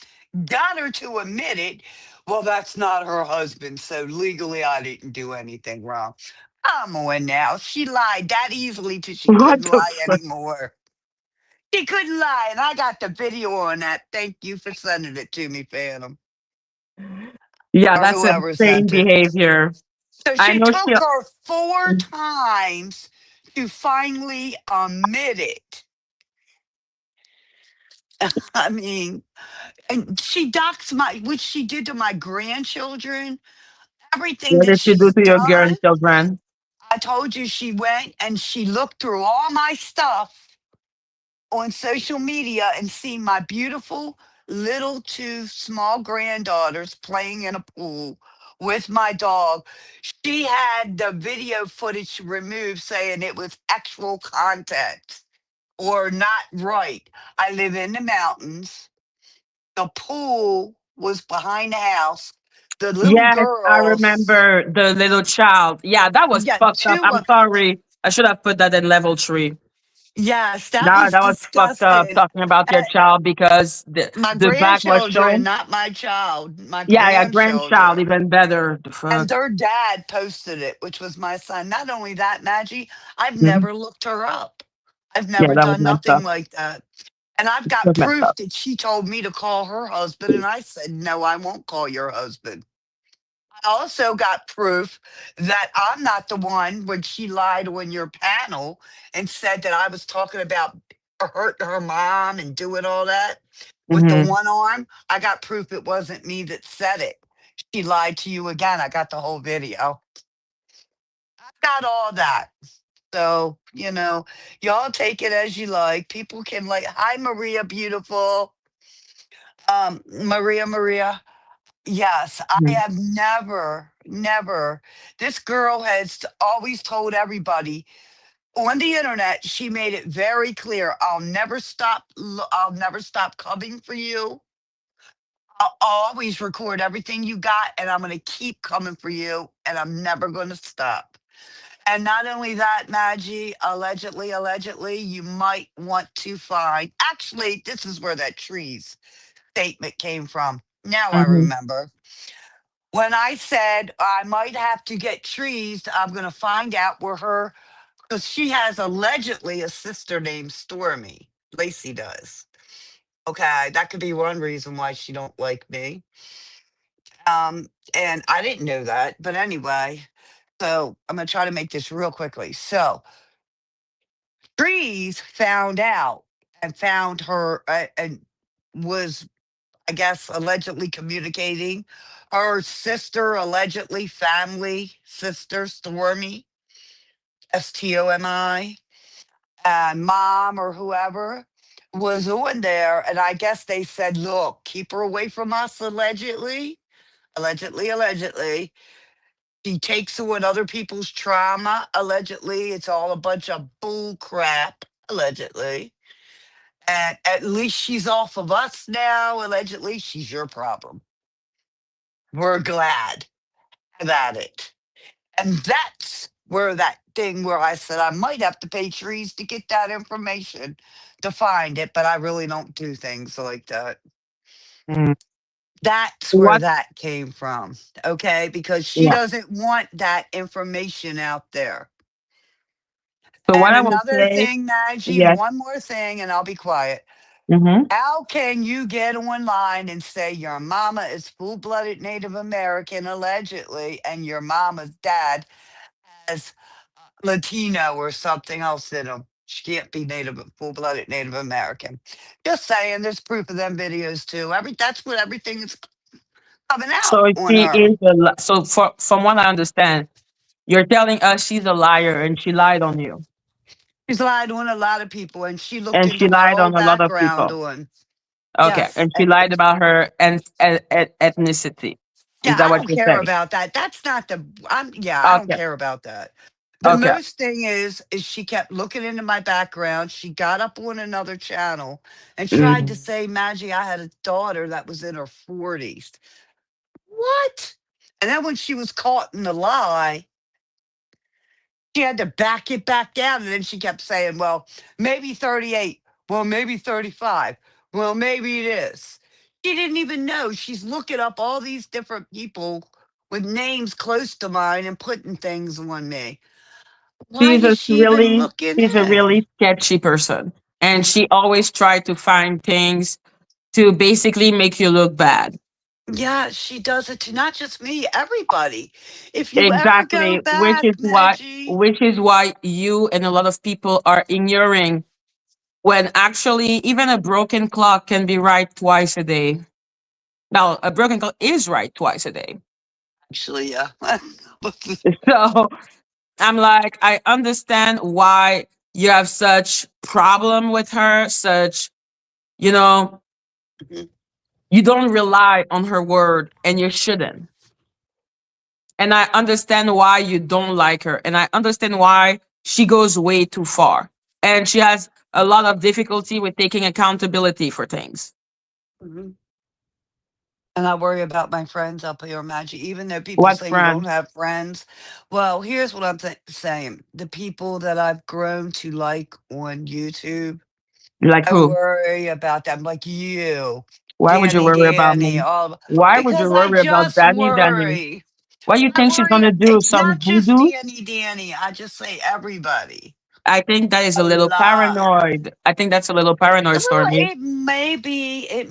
got her to admit it, well, that's not her husband. So legally, I didn't do anything wrong. Come on now. She lied that easily till she what couldn't the lie fuck? anymore. She couldn't lie, and I got the video on that. Thank you for sending it to me, Phantom, Yeah, or that's whoever insane sent it. behavior. So I she know took her 4 times to finally admit it. I mean, and she docs my, which she did to my grandchildren, everything what that did you do she's to your done. grandchildren? I told you she went and she looked through all my stuff on social media and see my beautiful little two small granddaughters playing in a pool with my dog. She had the video footage removed saying it was actual content or not right. I live in the mountains. The pool was behind the house. The little Yes, I girls, remember the little child. Yeah, that was yeah, fucked up. two I'm of sorry. I should have put that in level 3. Yes, that Now was that was fucked up disgusting. talking about your Uh, child because my the back was grandchildren, shown. not my child, my Yeah, yeah, grandchild, grandchildren. even better. The And fuck. their dad posted it, which was my son. Not only that, Maggie, I've Mhm. never looked her up. I've Yeah, never that was done messed nothing up. like that. And I've That got was messed proof up. that she told me to call her husband, and I said, no, I won't call your husband. I also got proof that I'm not the one when she lied on your panel and said that I was talking about hurting her mom and doing all that with the Hmm. one arm. I got proof it wasn't me that said it. She lied to you again. I got the whole video. I got all that. So, y'all take it as you like. People can like, hi, Maria, beautiful. Maria. Yes, I Hmm. have never. This girl has always told everybody on the internet. She made it very clear. I'll never stop coming for you. I'll always record everything you got, and I'm going to keep coming for you, and I'm never going to stop. And not only that, Maggie, allegedly, you might want to find. Actually, this is where that trees statement came from. Now I Hmm. remember. When I said I might have to get trees, I'm going to find out where because she has allegedly a sister named Stormy. Lacy does. Okay, that could be one reason why she don't like me. And I didn't know that, but anyway, so I'm going to try to make this real quickly. So trees found out and found her and was, I guess, allegedly communicating. Her sister, allegedly family sister, Stormy, Stomi, and mom or whoever was on there. And I guess they said, look, keep her away from us, allegedly. Allegedly. She takes on other people's trauma, allegedly. It's all a bunch of bull crap, allegedly. And at least she's off of us now. Allegedly, she's your problem. We're glad about it. And that's where that thing where I said I might have to pay trees to get that information to find it, but I really don't do things like that. Hmm. That's where What? that came from. Okay. Because she Yeah. doesn't want that information out there. So what And I will another say, thing, Maggie, yes. one more thing, and I'll be quiet. Hmm. How can you get online and say your mama is full blooded Native American, allegedly, and your mama's dad has Latino or something else in them? She can't be full blooded Native American. Just saying, there's proof of them videos too. That's what everything is coming out So on she her. is so from what I understand, you're telling us she's a liar and she lied on you. She's lied on a lot of people, and she looked And she into my lied whole on a lot of background people. on. Okay. Yes. And she lied about her and ethnicity. Is Yeah, that I what don't you're care saying? about that. That's not the yeah, I don't Okay. care about that. The Okay. most thing is she kept looking into my background. She got up on another channel and tried to Hmm. say, Maggie, I had a daughter that was in her 40s. What? And then when she was caught in the lie, she had to back it back down. And then she kept saying, well, maybe 38. Well, maybe 35. Well, maybe it is. She didn't even know. She's looking up all these different people with names close to mine and putting things on me. Why She's is a she even really looking she's a in? really sketchy person. And she always tried to find things to basically make you look bad. Yeah, she does it to not just me, everybody. If you ever go Exactly. back, Maggie, Which is why you and a lot of people are ignoring when actually even a broken clock can be right twice a day. Now, a broken clock is right twice a day. actually, yeah. So I'm like, I understand why you have such problem with her, such, you know, you don't rely on her word and you shouldn't. And I understand why you don't like her. And I understand why she goes way too far. And she has a lot of difficulty with taking accountability for things. Mhm. And I worry about my friends up here, Maggie. Even though people What say you don't friend? have friends, well, here's what I'm saying: the people that I've grown to like on YouTube, Like I who? worry about them, like you, Why would you worry about Danny, me? all Why would you because I worry about just Danny? worry. What you I think she's worry. gonna do? It's Some not just voodoo? Danny. I just say everybody I think that is a a little lot. paranoid. I think that's a little paranoid, Well, Stormy. it may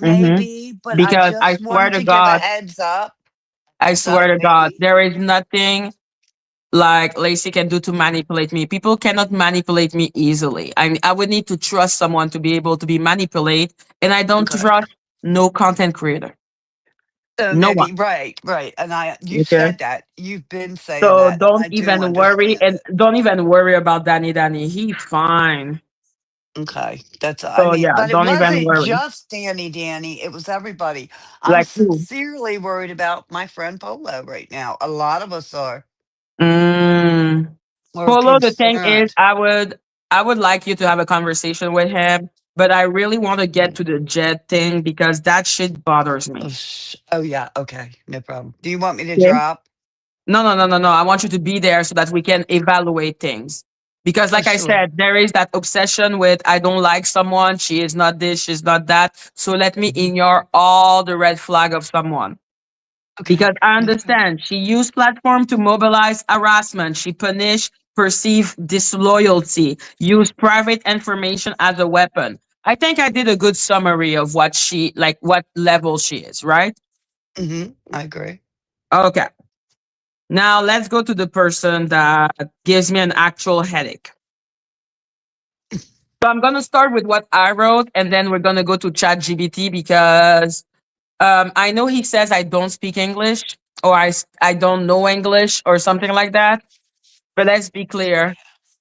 Mm-hmm. be, but I Because I just swear wanted to to give a God, I heads up, swear to God, maybe. there is nothing like Lacy can do to manipulate me. People cannot manipulate me easily. I would need to trust someone to be able to be manipulated, and I don't Okay. trust no content creator, So no one. maybe right, and you've Okay, said that. You've been saying so that, and don't I do even worry, understand and it. don't even worry about Danny. He's fine. Okay, I So mean, yeah, but it don't even wasn't worry. just Danny. It was everybody. I'm Like who? sincerely worried about my friend Polo right now. A lot of us are. Mm. We're Polo, the thing is, concerned. I would like you to have a conversation with him, but I really want to get Mhm. to the jet thing because that shit bothers Oh, me. oh yeah, okay, no problem. Do you want me to Okay? drop? No. I want you to be there so that we can evaluate things. Because, Oh like I sure. said, there is that obsession with I don't like someone, she is not this, she's not that. So let me Mhm. ignore all the red flag of someone. Okay, Because I no problem. understand she used platform to mobilize harassment. She punish perceived disloyalty, use private information as a weapon. I think I did a good summary of what level she is, right? I agree. Okay. Now let's go to the person that gives me an actual headache. So I'm gonna start with what I wrote, and then we're gonna go to ChatGPT because I know he says I don't speak English or I don't know English or something like that. But let's be clear.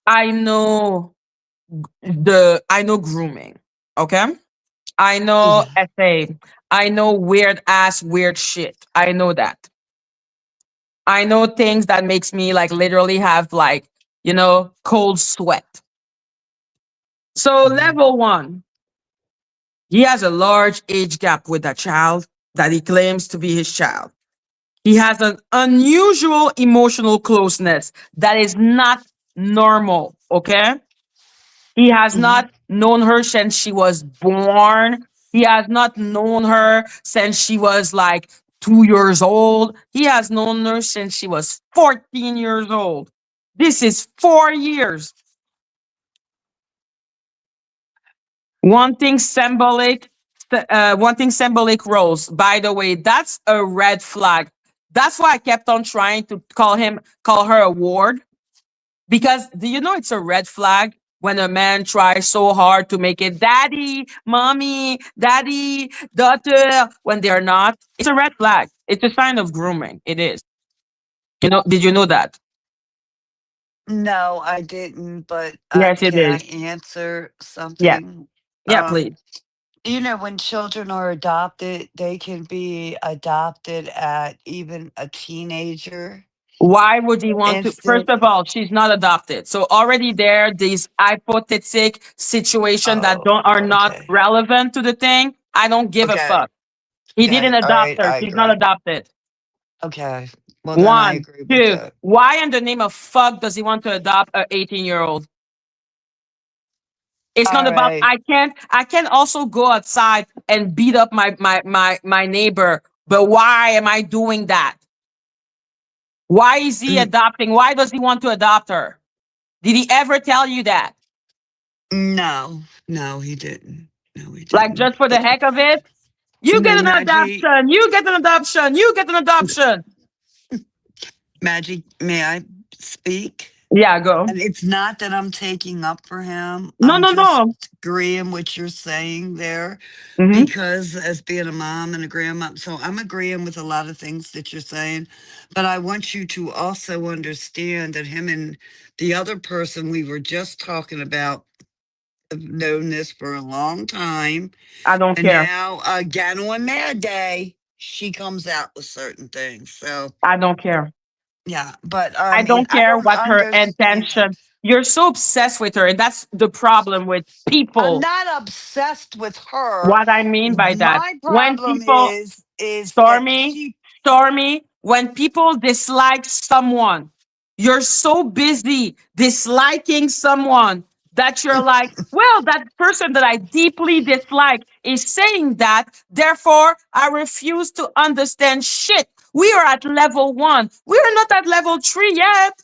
I know I know grooming. Okay. I know Yeah. essay. I know weird ass weird shit. I know that. I know things that makes me like literally have like, cold sweat. So Mhm. level one, he has a large age gap with a child that he claims to be his child. He has an unusual emotional closeness that is not normal. Okay. He has Mhm. not known her since she was born. He has not known her since she was like 2 years old. He has known her since she was 14 years old. This is 4 years. Wanting symbolic roles. By the way, that's a red flag. That's why I kept on trying to call her a ward. Because do you know it's a red flag when a man tries so hard to make it daddy, mommy, daddy, daughter when they're not? It's a red flag. It's a sign of grooming. It is. Did you know that? No, I didn't, but Yes, it can I is. answer Yeah. something? Yeah, please. When children are adopted, they can be adopted at even a teenager Why would he want to? First instant. of all, she's not adopted. So already there, these hypothetical situations that Oh, don't are not okay. relevant to the thing. I don't give a Okay. fuck. He didn't Okay. All adopt right. her. I She's not agree. adopted. Okay. Well, then I One, agree with two. that. Why in the name of fuck does he want to adopt a 18-year-old? It's not All about right. I can also go outside and beat up my neighbor. But why am I doing that? Why is he N- adopting? Why does he want to adopt her? Did he ever tell you that? no, no, he didn't. No, he Like didn't. just for the heck of it? You No, get an Maggie, adoption. You get an adoption. You get an adoption. Maggie, may I speak? Yeah, go. And it's not that I'm taking up for him. No, I'm no, just no. agreeing what you're saying there Hmm. because as being a mom and a grandma, so I'm agreeing with a lot of things that you're saying. But I want you to also understand that him and the other person we were just talking about have known this for a long time. I don't And care. now again on Mad Day, she comes out with certain things. So I don't care. yeah, but I I mean, don't I care don't what her understand. intention. You're so obsessed with her, and that's the problem with I'm people. not obsessed with her. What I mean by that, My when problem people, is is Stormy, she Stormy, when people dislike someone, you're so busy disliking someone that you're like, well, that person that I deeply dislike is saying that. Therefore, I refuse to understand shit. We are at level one. We are not at level three yet.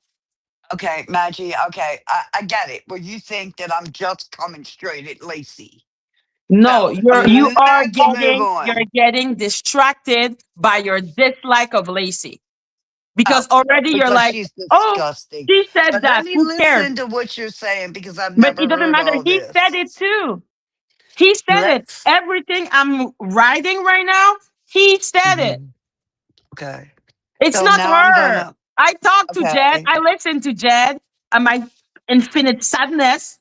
okay, Maggie? Okay, I get it. Where you think that I'm just coming straight at Lacy. No, So let's move you're on. getting distracted by your dislike of Lacey. Because Oh, already you're because like, she's oh, disgusting. she said But let that. me Who cares? listen to what you're saying because I've But never it doesn't heard matter. all He said it this. too. He said it. Let's. Everything I'm writing right now, he said it. Mhm. Okay. It's So not now I'm her. gonna. I talked to Jed. Okay. I listened to Jed and my infinite sadness.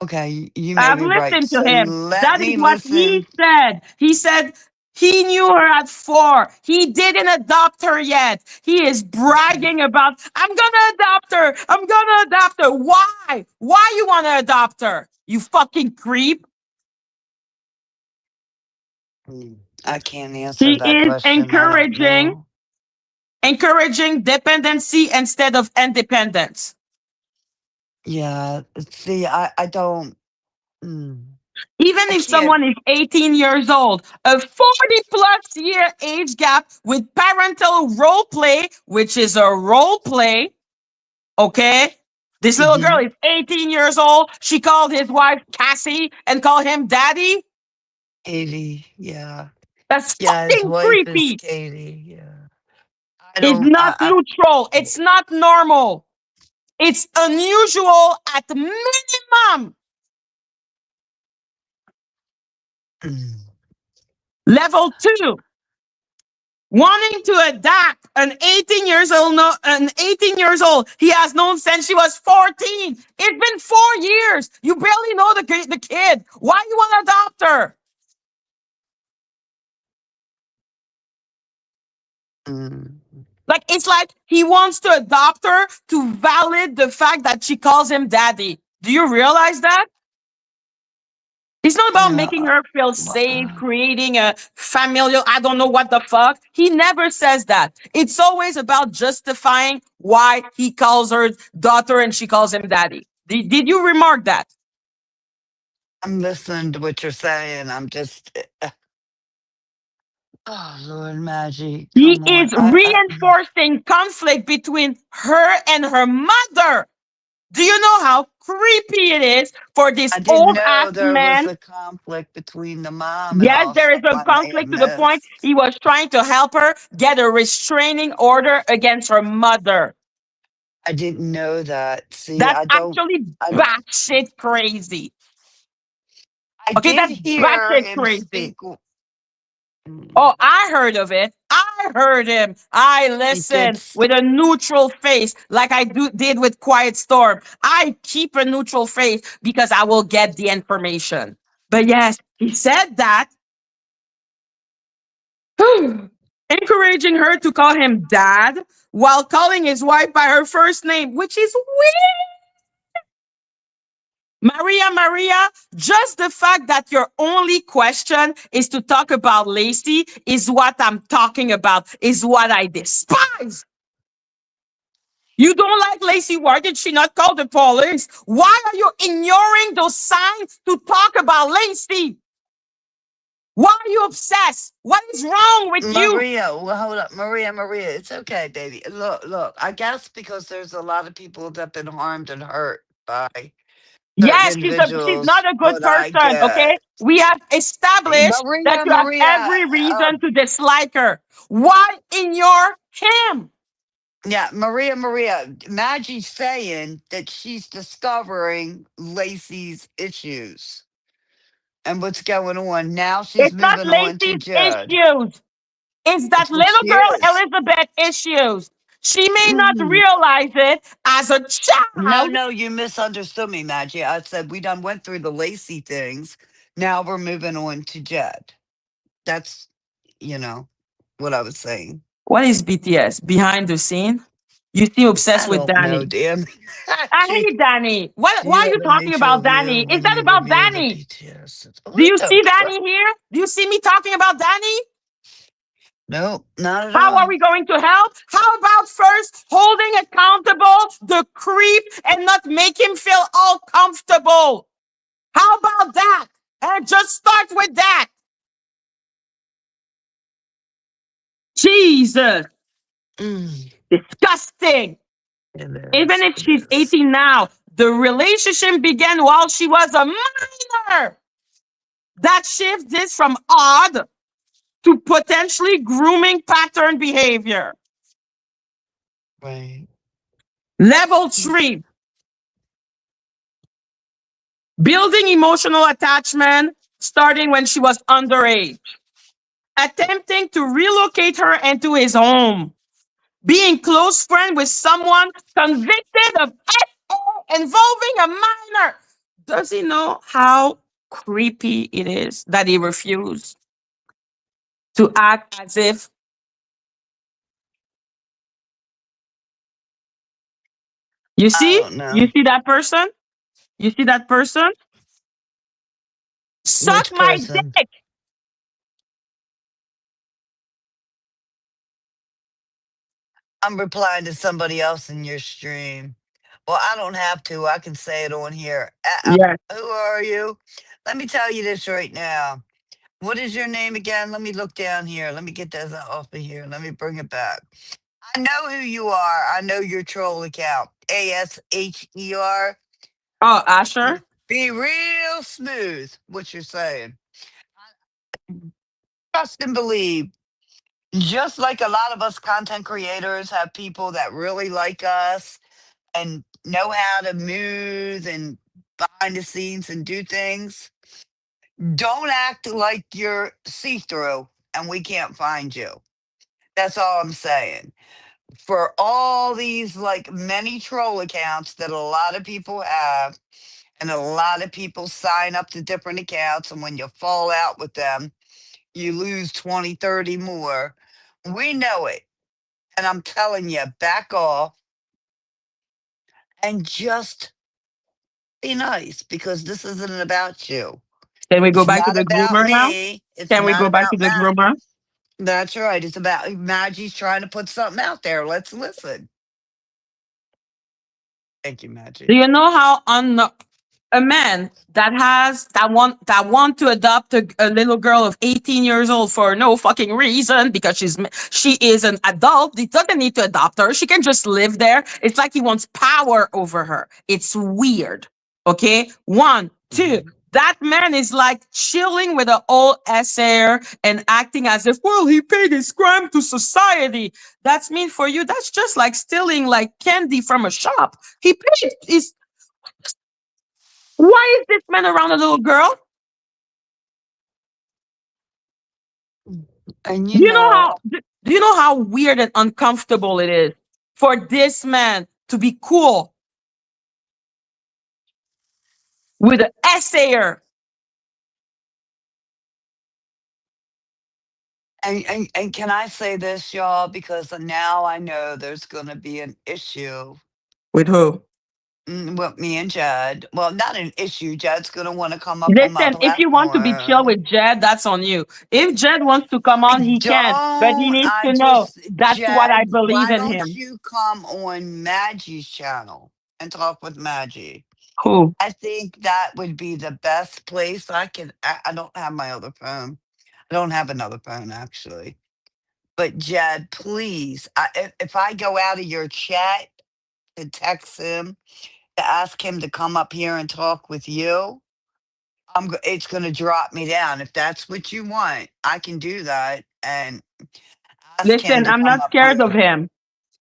Okay. You may I've be right. listened to So him. let That is me what he listen. said. He said he knew her at 4. He didn't adopt her yet. He is Okay. bragging about, I'm gonna adopt her. I'm gonna adopt her. Why? Why you wanna adopt her? You fucking creep. I can't answer He that is question. I don't know. encouraging dependency instead of independence. Yeah. See, I don't. Mm, Even I if can't. someone is 18 years old, a 40 plus year age gap with parental role play, which is a role play, okay? This little girl Mhm. is 18 years old. She called his wife Cassie and called him daddy. 80. Yeah. That's Yeah. His fucking wife is creepy. Katie. Yeah. I It's don't. not neutral. It's not normal. It's unusual at minimum. Mm. Level 2, wanting to adopt an 18 years old, no, an 18 years old he has known since she was 14. It's been 4 years. You barely know the kid. Why you want to adopt her? Mm. Like, it's like he wants to adopt her to validate the fact that she calls him daddy. Do you realize that? It's not about Yeah. making her feel safe, creating a familial, I don't know what the fuck. He never says that. It's always about justifying why he calls her daughter and she calls him daddy. Did you remark that? I'm listening to what you're saying. I'm just. Oh, Lord Maggie, He come on. is reinforcing conflict between her and her mother. Do you know how creepy it is for this I didn't old ass know there was man? a conflict between the mom and Yes, all there is stuff a I may have conflict to the point missed. he was trying to help her get a restraining order against her mother. I didn't know that. See, That's actually I, batshit crazy. I Okay, did that's hear batshit him crazy. speak. Mm, Oh, I heard of it. I heard him. I he did. listened with a neutral face, like did with Quiet Storm. I keep a neutral face because I will get the information. But yes, he said that, encouraging her to call him dad while calling his wife by her first name, which is weird. Maria, just the fact that your only question is to talk about Lacey is what I'm talking about, is what I despise. You don't like Lacey. Why did she not call the police? Why are you ignoring those signs to talk about Lacey? Why are you obsessed? What is wrong with you? Maria, well, hold up. Maria, it's okay, baby. Look, I guess because there's a lot of people that have been harmed and hurt by certain Yes, she's individuals, not a good but I person, okay? get. We have established that you have Maria, every reason to dislike her. Why ignore him? yeah, Maria, Maggie's saying that she's discovering Lacey's issues and what's going on. Now she's It's not moving on to Lacey's Judd. issues. It's that That's what little she girl is. Elizabeth issues. She may not Mhm. realize it as a No, child. no, you misunderstood me, Maggie. I said we done went through the Lacey things. Now we're moving on to Judd. That's, you know, what I was saying. What is BTS? Behind the scene? You seem I obsessed with don't know, Danny. damn. I Gee, hate Danny. do Why you are you have a talking nature about review Danny? Is when that you about review the Danny? BTS? Do What you the see fuck? Danny here? Do you see me talking about Danny? No, not at How are all. we going to help? How about first holding accountable the creep and not make him feel all comfortable? How about that? And just start with that. Jesus, Mm, disgusting. it Even is. if It she's is. 18 now, the relationship began while she was a minor. That shift is from odd to potentially grooming pattern behavior. Right. Level Mm. 3, building emotional attachment starting when she was underage, attempting to relocate her into his home, being close friend with someone convicted of involving a minor. Does he know how creepy it is that he refused to act as if, you I see? don't You know. see that person? You see that person? Suck Which my person? dick. I'm replying to somebody else in your stream. Well, I don't have to. I can say it on here. Yes. Who are you? Let me tell you this right now. What is your name again? Let me look down here. Let me get this off of here. Let me bring it back. I know who you are. I know your troll account. ASHER. Oh, Asher? Be real smooth. What you're saying. Trust and believe. Just like a lot of us content creators have people that really like us and know how to move and behind the scenes and do things, don't act like you're see through and we can't find you. That's all I'm saying. For all these like many troll accounts that a lot of people have, and a lot of people sign up to different accounts, and when you fall out with them, you lose 20, 30 more. We know it. And I'm telling you, back off and just be nice because this isn't about you. Can we go It's back to not the about groomer now? me. It's Can we not go back to about the Matt. groomer? That's right. It's about Maggie's trying to put something out there. Let's listen. Thank you, Do Maggie. you know how a man that want to adopt a little girl of 18 years old for no fucking reason because she is an adult, he doesn't need to adopt her. She can just live there. It's like he wants power over her. It's weird. Okay? One, two. Mhm. That man is like chilling with an old SAer and acting as if, well, he paid his crime to society. That's mean for you. That's just like stealing like candy from a shop. He paid. Why is this man around a little girl? And Do you know how weird and uncomfortable it is for this man to be cool with an essayer? and can I say this, y'all? Because now I know there's gonna be an issue With who? with me and Judd. Well, not an issue. Judd's gonna want to come up on my Listen, if you want to be chill platform. with Jed, that's on you. If Jed wants to come on, he can, but he needs I to know just, that's what I Jed, believe why in don't him. you come on Maggie's channel and talk with Maggie? Who? I think that would be the best place. I don't have my other phone. I don't have another phone actually. But Jed, please, if I go out of your chat to text him to ask him to come up here and talk with you, it's going to drop me down. If that's what you want, I can do that and ask him Listen, to I'm come not up scared of here. him.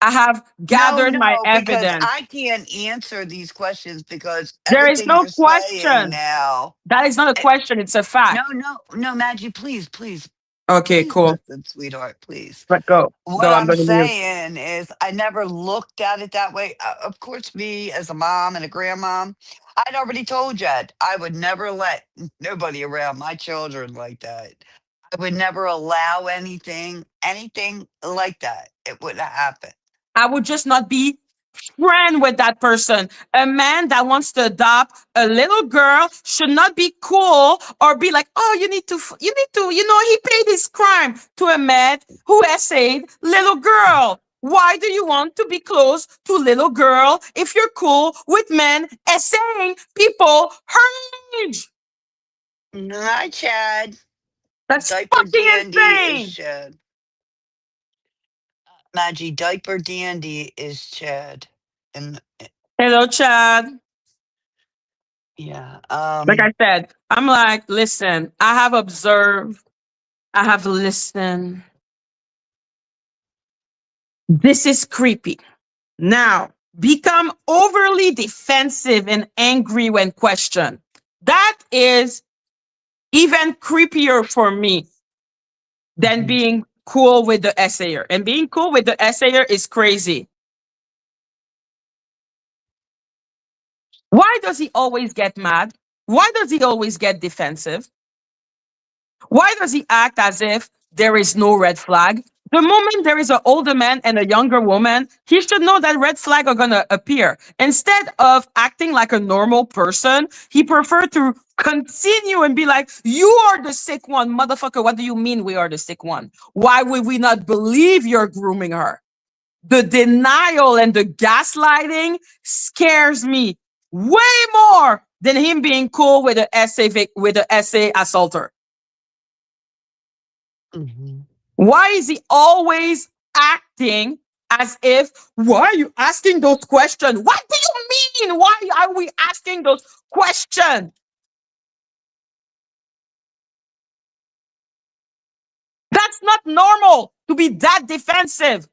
I have No, gathered my no, because evidence. I can't answer these questions because There is everything no you're saying question. now. That is not a eh, question, it's a No, fact. no, no, Maggie, please, please, Okay, please cool. listen, sweetheart, please. But go. What Go, I'm I'm going to mute. saying is, I never looked at it that way. Of course, me as a mom and a grandmom, I'd already told Jed I would never let nobody around my children like that. I would never allow anything like that. It wouldn't happen. I would just not be friend with that person. A man that wants to adopt a little girl should not be cool or be like, oh, you need to, he paid his crime to a man who essayed little girl. Why do you want to be close to little girl if you're cool with men essaying people her age? Hi, Chad. That's Diaper fucking Dandy is insane. Chad. Madgie, Diaper Dandy is Chad. And Hello, Chad. yeah, Like I said, I'm like, listen, I have observed, I have listened. This is creepy. Now, become overly defensive and angry when questioned. That is even creepier for me than mhm. being cool with the essayer. And being cool with the essayer is crazy. Why does he always get mad? Why does he always get defensive? Why does he act as if there is no red flag? The moment there is an older man and a younger woman, he should know that red flag are gonna appear. Instead of acting like a normal person, he prefer to continue and be like, "You are the sick one, motherfucker. What do you mean we are the sick one? Why would we not believe you're grooming her?" The denial and the gaslighting scares me way more than him being cool with the essay assaulter. Mhm. Why is he always acting as if, why are you asking those questions? What do you mean? Why are we asking those questions? That's not normal to be that defensive.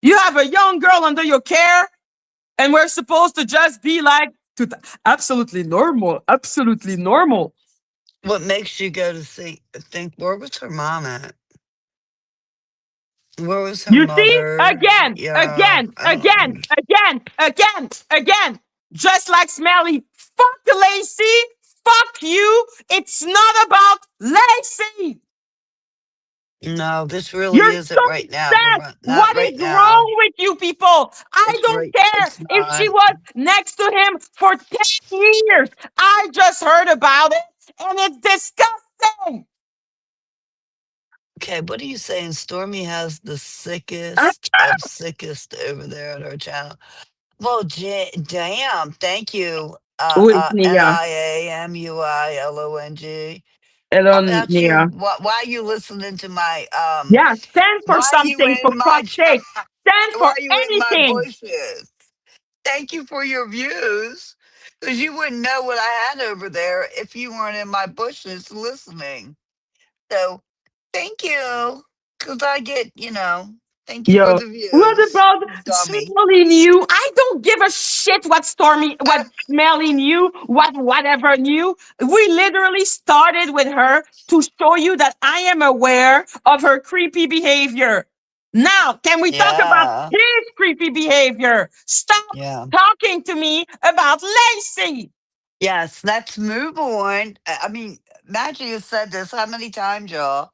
You have a young girl under your care, and we're supposed to just be like, absolutely normal, absolutely normal. What makes you go to think where was her mom at? Where was her You see, mother? again, Yeah, again, I don't again, understand. again, again, again. Just like Smelly, fuck Lacy, fuck you. It's not about Lacy. No, this really You're isn't so right now. sad. Not What right is now. wrong with you people? I It's don't right. care It's if she not. was next to him for 10 years. I just heard about it and it's disgusting. Okay, what are you saying? Stormy has the sickest of sickest over there on her channel. Well, damn, thank you. Who is Nia? NIAMUILONG. How Hello, about you? Nia. Why are you listening to my Yeah, stand for why are you something, for in my fuck's sake. Stand why for are you in my anything. bushes? Thank you for your views. Because you wouldn't know what I had over there if you weren't in my bushes listening. So thank you. Because I get, thank you for Yo, the what views, about dummy. Smelly New? I don't give a shit what Smelly knew, whatever knew. We literally started with her to show you that I am aware of her creepy behavior. Now, can we talk about Yeah. his creepy behavior? Stop Yeah. talking to me about Lacy. Yes, let's move on. I mean, Maggie has said this how many times, y'all?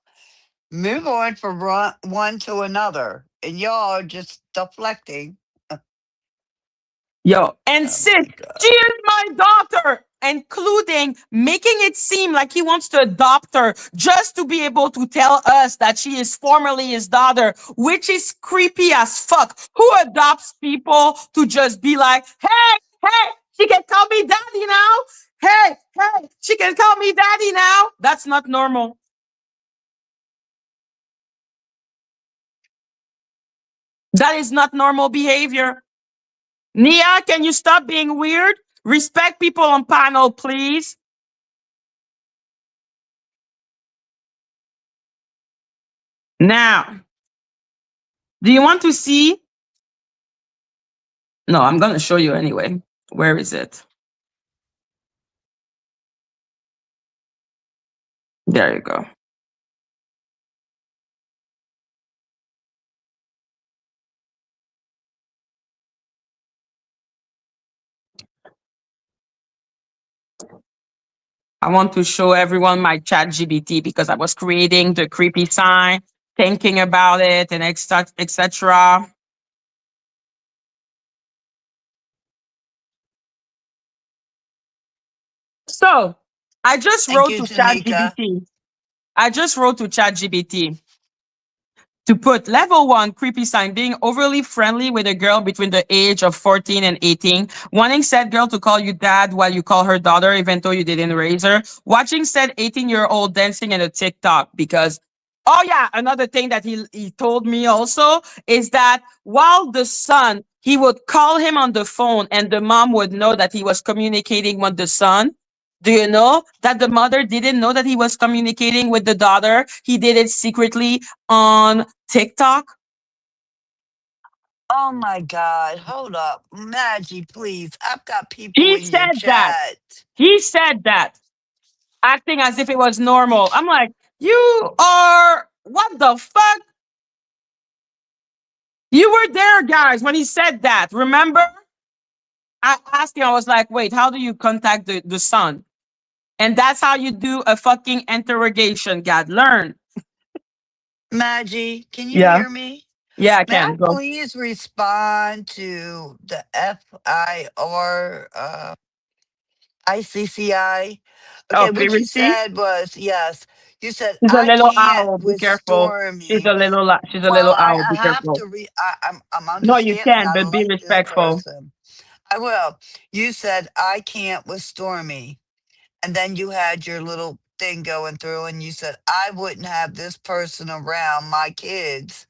Move on from one to another. And y'all are just deflecting. Yo, and Oh sis, my she God. is my daughter, including making it seem like he wants to adopt her just to be able to tell us that she is formerly his daughter, which is creepy as fuck. Who adopts people to just be like, hey, she can call me daddy now? Hey, she can call me daddy now? That's not normal. That is not normal behavior. Nia, can you stop being weird? Respect people on panel, please. Now, do you want to see? No, I'm going to show you anyway. Where is it? There you go. I want to show everyone my chat GBT because I was creating the creepy sign, thinking about it, and etc. So I just Thank wrote you, to Tanika. ChatGPT. I just wrote to ChatGPT to put level one creepy sign being overly friendly with a girl between the age of 14 and 18, wanting said girl to call you dad while you call her daughter, even though you didn't raise her, watching said 18-year-old dancing in a TikTok because. Oh yeah, another thing that he told me also is that while the son he would call him on the phone and the mom would know that he was communicating with the son. Do you know that the mother didn't know that he was communicating with the daughter? He did it secretly on TikTok. Oh my God. Hold up. Maggie, please. I've got people He in your said that. chat. He said that, acting as if it was normal. I'm like, you are what the fuck? You were there, guys, when he said that. Remember? I asked him, I was like, wait, how do you contact the son? And that's how you do a fucking interrogation, God. Learn. Maggie, can you Yeah. hear me? Yeah, I May I can. Go. please respond to the FIR ICCI? Okay, Oh, what you Clarity? said was yes. You said She's a I little can't owl. Be with careful. Stormy. She's a Well, little owl. I Be have careful. to I'm No, you understanding can, I but don't be like this respectful. person. I will. You said I can't with Stormy. And then you had your little thing going through and you said I wouldn't have this person around my kids,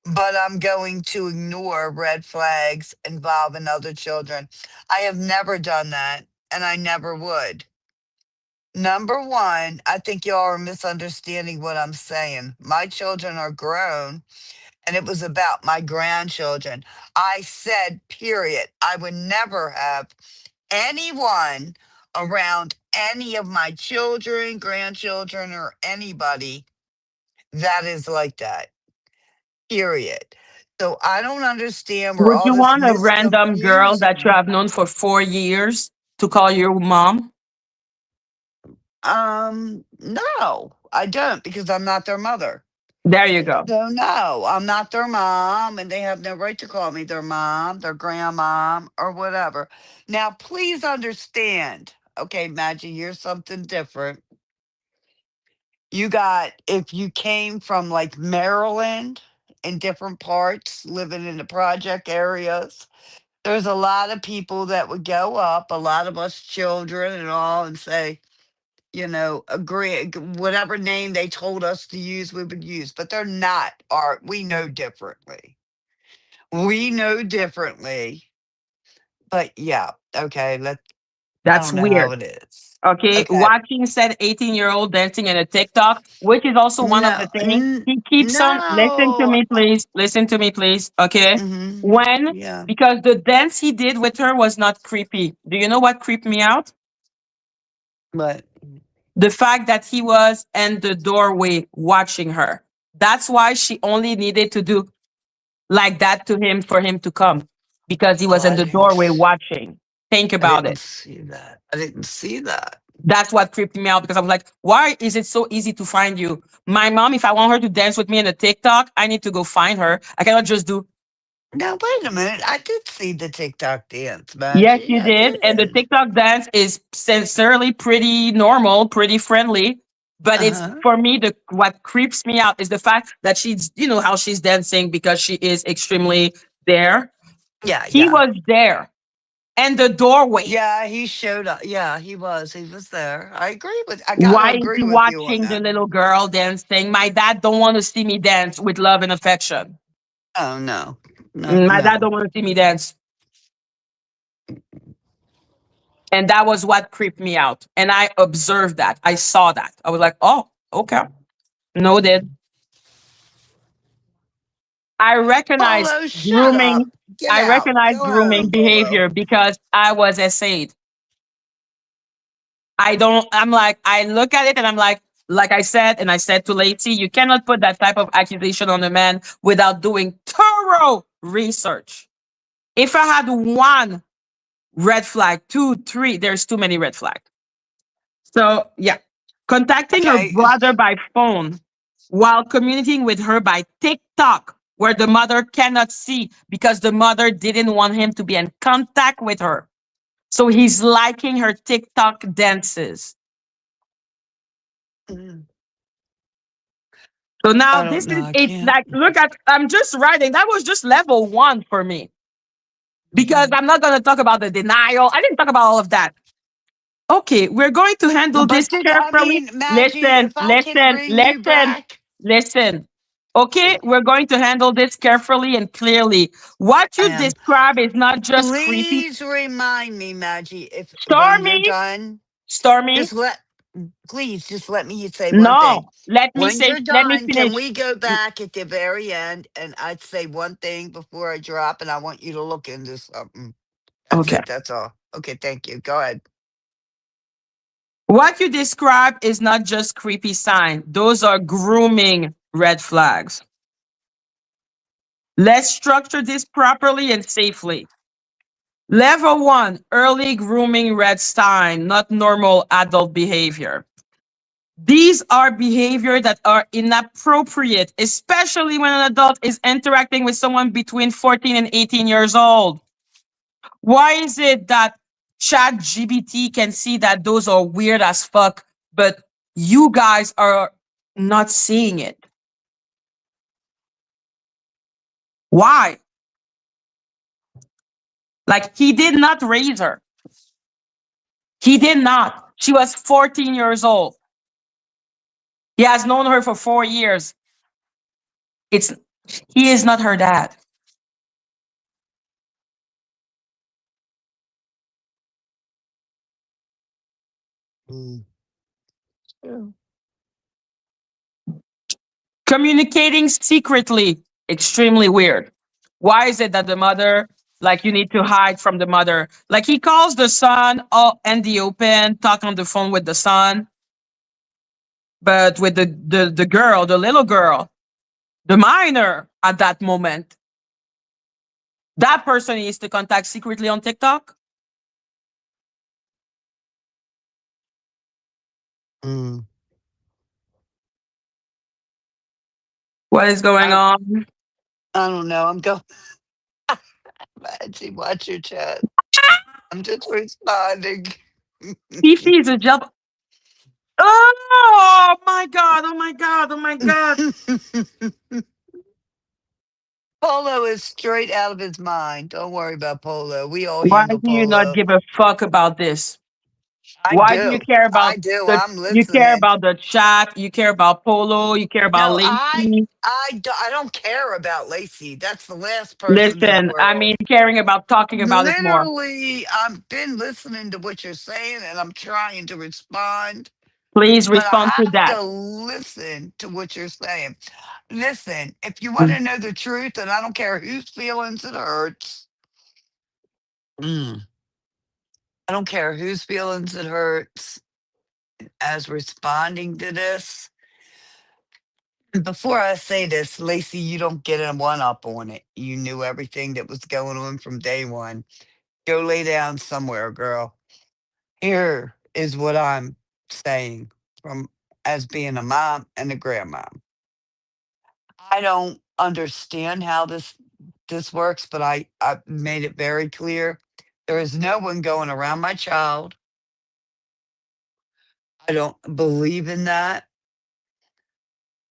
but I'm going to ignore red flags involving other children. I have never done that and I never would. Number one, I think y'all are misunderstanding what I'm saying. My children are grown and it was about my grandchildren. I said, period. I would never have anyone around any of my children, grandchildren, or anybody that is like that, period. So I don't understand where Would all you this want a random girl that you misconfusion. have known for 4 years to call your mom? No, I don't because I'm not their mother. There you go. So no, I'm not their mom, and they have no right to call me their mom, their grandmom, or whatever. Now, please understand, okay, Maggie, you're something different. You got if you came from like Maryland in different parts, living in the project areas, there's a lot of people that would go up, a lot of us children and all, and say, agree, whatever name they told us to use, we would use. But they're not art. We know differently. We know differently. But yeah, okay, I That's don't know how weird. it is. Okay. Okay. Watching said 18-year-old dancing in a TikTok, which is also one of No, the things he keeps on. Listen to no. me, please. Listen to me, please. Okay. When, Yeah. because the dance he did with her was not creepy. Do you know what creeped me out? But The fact that he was in the doorway watching her. That's why she only needed to do like that to him for him to come because he oh, was in the doorway watching. Think I about didn't it. see that. I didn't see that. That's what creeped me out because I was like, why is it so easy to find you? My mom, if I want her to dance with me in a TikTok, I need to go find her. I cannot just do. Now wait a minute. I did see the TikTok dance, Yes, Maggie. you I did. And the did. TikTok dance is sincerely pretty normal, pretty friendly. But Uh it's huh. for me, the what creeps me out is the fact that she's, how she's dancing because she is extremely there. Yeah, He yeah. was there and the doorway. Yeah, he showed up. Yeah, he was. He was there. I agree with. I got to Why is agree he with you on watching the that. little girl dancing? My dad don't want to see me dance with love and affection. Oh no, no, My dad no. don't want to see me dance. And that was what creeped me out. And I observed that. I saw that. I was like, oh, okay. Noted. I recognize Polo, shut grooming. up. Get I out. recognize Go grooming home, Polo. behavior because I was essayed. I don't, I'm like, I look at it and I'm like I said, and I said to Lacy, you cannot put that type of accusation on a man without doing thorough research. If I had one red flag, two, three, there's too many red flags. So, yeah. Contacting her Okay. brother by phone while communicating with her by TikTok, where the mother cannot see because the mother didn't want him to be in contact with her. So he's liking her TikTok dances. Mm, So now I this don't know. is I it. can't. Like, look at, I'm just writing. That was just level one for me because Mhm. I'm not going to talk about the denial. I didn't talk about all of that. Okay, we're going to handle this But did I carefully. mean, Maggie? Listen, If I can listen, bring you listen, back, listen. Okay, we're going to handle this carefully and clearly. What I you am. describe is not just creepy. Please remind me, Maggie, if when you're Stormy, done, Stormy. just let please just let me say one thing. No, let me When say, you're let me done, can finish. we go back at the very end and I'd say one thing before I drop and I want you to look into something. That's Okay. it. That's all. Okay, thank you. Go ahead. What you describe is not just creepy sign. Those are grooming red flags. Let's structure this properly and safely. Level one, early grooming red sign, not normal adult behavior. These are behavior that are inappropriate, especially when an adult is interacting with someone between 14 and 18 years old. Why is it that Chat GBT can see that those are weird as fuck, but you guys are not seeing it? Why? Like, he did not raise her. He did not. She was 14 years old. He has known her for 4 years. It's he is not her dad. Mm. Yeah. Communicating secretly, extremely weird. Why is it that the mother, like, you need to hide from the mother? Like, he calls the son all in the open, talk on the phone with the son, but with the girl, the little girl, the minor at that moment, that person needs to contact secretly on TikTok. Mm. What is going I on? I don't know. I'm going. Maggie, watch your chat. I'm just responding. Fifi is a job. Oh my god! Oh my god! Oh my god! Polo is straight out of his mind. Don't worry about Polo. We all Why handle do you not Polo. give a fuck about this? I Why do you do. care I about do. the? I'm You care listening. about the chat. You care about Polo. You care about No, Lacy. I don't care about Lacy. That's the last person in the Listen, I world. mean, caring about talking about it more. Literally, I've been listening to what you're saying and I'm trying to respond, Please but I respond to have that. to listen to what you're saying. Listen, if you want Mm. to know the truth, and I don't care whose feelings it hurts, mm, I don't care whose feelings it hurts as responding to this. Before I say this, Lacey, you don't get a one up on it. You knew everything that was going on from day one. Go lay down somewhere, girl. Here is what I'm saying from as being a mom and a grandma. I don't understand how this works, but I made it very clear. There is no one going around my child. I don't believe in that.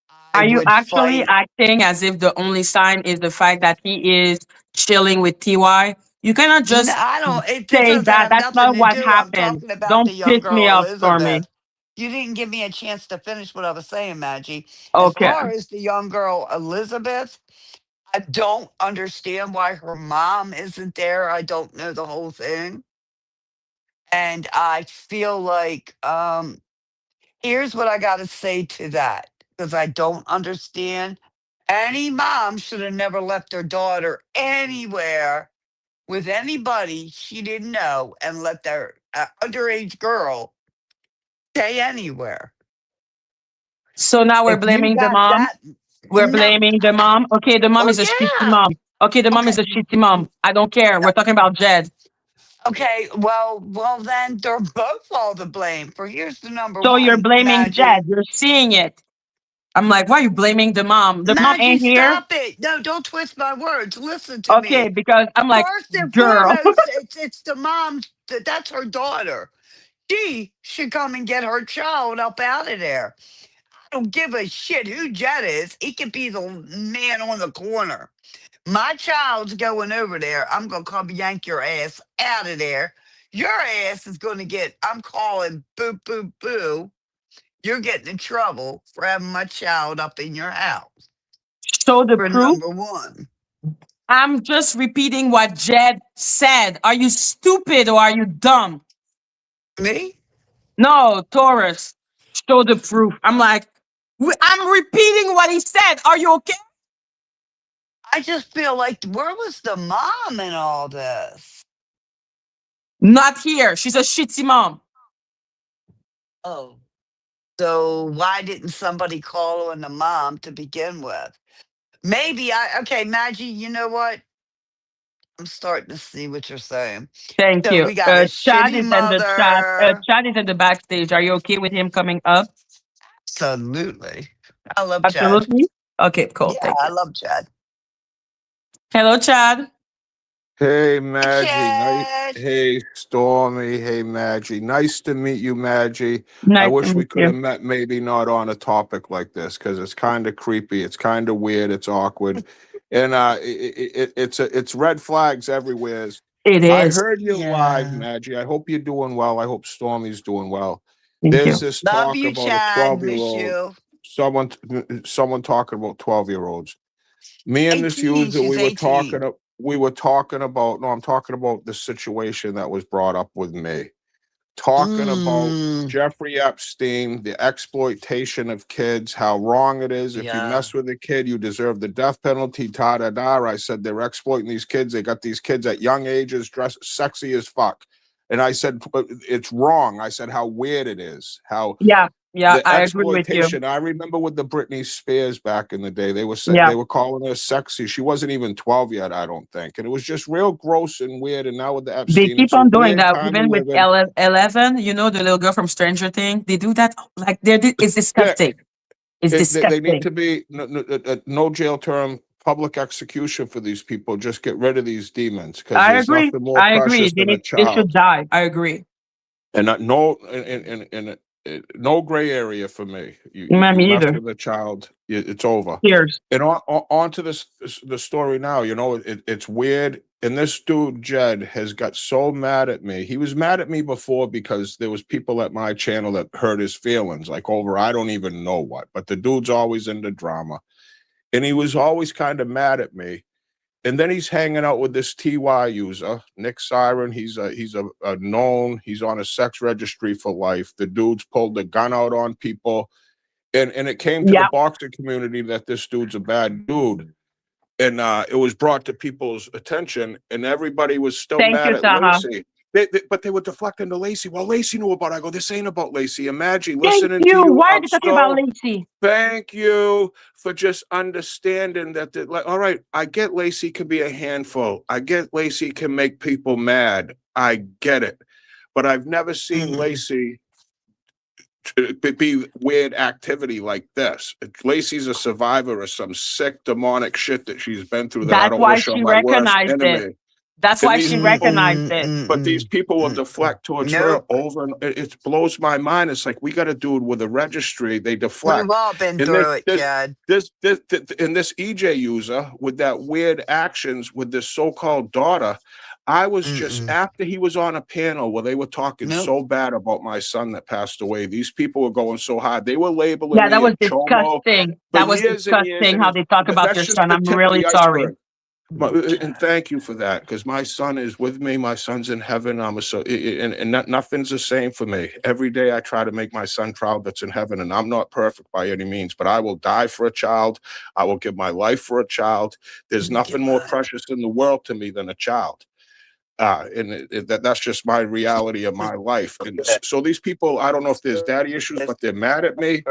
I Are you would actually fight. acting as if the only sign is the fact that he is chilling with TY? You cannot No, just I don't. It say doesn't that. have That's nothing not to what do. I'm happened. talking about Don't the young piss me girl, off, Stormy. Elizabeth. You didn't give me a chance to finish what I was saying, Maggie. As Okay. far as the young girl, Elizabeth, I don't understand why her mom isn't there. I don't know the whole thing. And I feel like here's what I got to say to that because I don't understand. Any mom should have never left her daughter anywhere with anybody she didn't know and let their underage girl stay anywhere. So now we're If you blaming the got mom. that, We're no, blaming the mom. Okay, the mom well, is a shitty yeah, mom. Okay, the mom is okay, a shitty mom. I don't care. We're talking about Jed. okay. Well, then they're both all to blame. For here's the number So you're one, blaming Maggie. Jed. You're seeing it. I'm like, why are you blaming the mom? The mom Maggie, ain't here. stop it. No, don't twist my words. Listen to Okay, me. because I'm like, First and girl. foremost, it's the mom. That's her daughter. She should come and get her child up out of there. I don't give a shit who Jed is. He could be the man on the corner. My child's going over there. I'm gonna come yank your ass out of there. Your ass is gonna get. I'm calling boo boo boo. You're getting in trouble for having my child up in your house. Show the For proof. number one. I'm just repeating what Jed said. Are you stupid or are you dumb? Me? No, Taurus. Show the proof. I'm like, I'm repeating what he said. Are you okay? I just feel like where was the mom in all this? Not here. She's a shitty mom. Oh. So why didn't somebody call on the mom to begin with? Maybe okay, Maggie, you know what? I'm starting to see what you're saying. Thank So you. we got a Chad shitty is in the chat. mother. Chad is in the backstage. Are you okay with him coming up? Absolutely. I love Chad. Absolutely. Okay, cool. Yeah, Thank I you. love Chad. Hello, Chad. Hey, Hi, Madgie. Nice. Chad. Hey, Stormy. Hey, Madgie. Nice to meet you, Madgie. I Nice to wish we meet could you. have met, maybe not on a topic like this, because it's kind of creepy. It's kind of weird. It's awkward, and it's red flags everywhere. It I is. heard you live, Yeah. Madgie. I hope you're doing well. I hope Stormy's doing well. Thank There's you. this Love talk you, about a Chad. Miss 12-year-old. you. Someone, someone talking about 12-year-olds. Me and this 18. user, She's 18. we were talking about, no, I'm talking about the situation that was brought up with me. Talking about Mm, Jeffrey Epstein, the exploitation of kids, how wrong it is. If you yeah. mess with a kid, you deserve the death penalty, da da da. I said they're exploiting these kids. They got these kids at young ages dressed sexy as fuck. And I said, it's wrong. I said how weird it is, how Yeah, yeah, the I agree with you. exploitation. I remember with the Britney Spears back in the day, Yeah, they were calling her sexy. She wasn't even 12 yet, I don't think. And it was just real gross and weird. And now with the they Epstein, keep it's a on doing weird that. time we Even with live in. 11, you know, the little girl from Stranger Things, they do that. Like, it's disgusting. Sick. It's They need disgusting. to be no jail term, public execution for these people. Just get rid of these demons, because I there's agree. nothing more I agree. precious than a They should child. die. I agree. And no, no gray area for me. You Me mess either. with a child, it's over. Cheers. And on to the story now. You know, it's weird. And this dude Jed has got so mad at me. He was mad at me before because there was people at my channel that hurt his feelings, like over I don't even know what. But the dude's always into drama, and he was always kind of mad at me. And then he's hanging out with this TY user, Nick Siren. He's a known. He's on a sex registry for life. The dude's pulled the gun out on people, and it came to the Yeah. boxing community that this dude's a bad dude. And it was brought to people's attention, and everybody was still Thank mad you, at Taha. Lacy. But they were deflecting to Lacy. Well, Lacy knew about it. I go, this ain't about Lacy. Imagine Thank listening to you. you. Why are I'm they talking about so Lacy? thank you for just understanding that. Like, all right, I get Lacy can be a handful. I get Lacy can make people mad. I get it. But I've never seen Mm. Lacy be weird activity like this. Lacy's a survivor of some sick demonic shit that she's been through that I That's don't why wish on she my worst recognized it. enemy. That's And why these she people, recognized Mm, it. mm, but these mm, people will mm, mm. deflect towards her Nope. over, and it blows my mind. It's like we got a dude with a registry. They We've deflect, all been and through it, Chad. and this EJ user with that weird actions with this so-called daughter. I was just Mm-mm. after he was on a panel where they were talking Nope. so bad about my son that passed away. These people were going so hard. They were labeling Yeah, that me a was chomo disgusting. for That was years and years, disgusting and how they talk about your that's just son. the I'm tip of really the sorry. iceberg. And thank you for that, because my son is with me. My son's in heaven. And nothing's the same for me. Every day I try to make my son proud that's in heaven, and I'm not perfect by any means, but I will die for a child. I will give my life for a child. There's Let me get nothing more mine. precious in the world to me than a child. And that's just my reality of my life. And so these people, I don't know if there's daddy issues, but they're mad at me.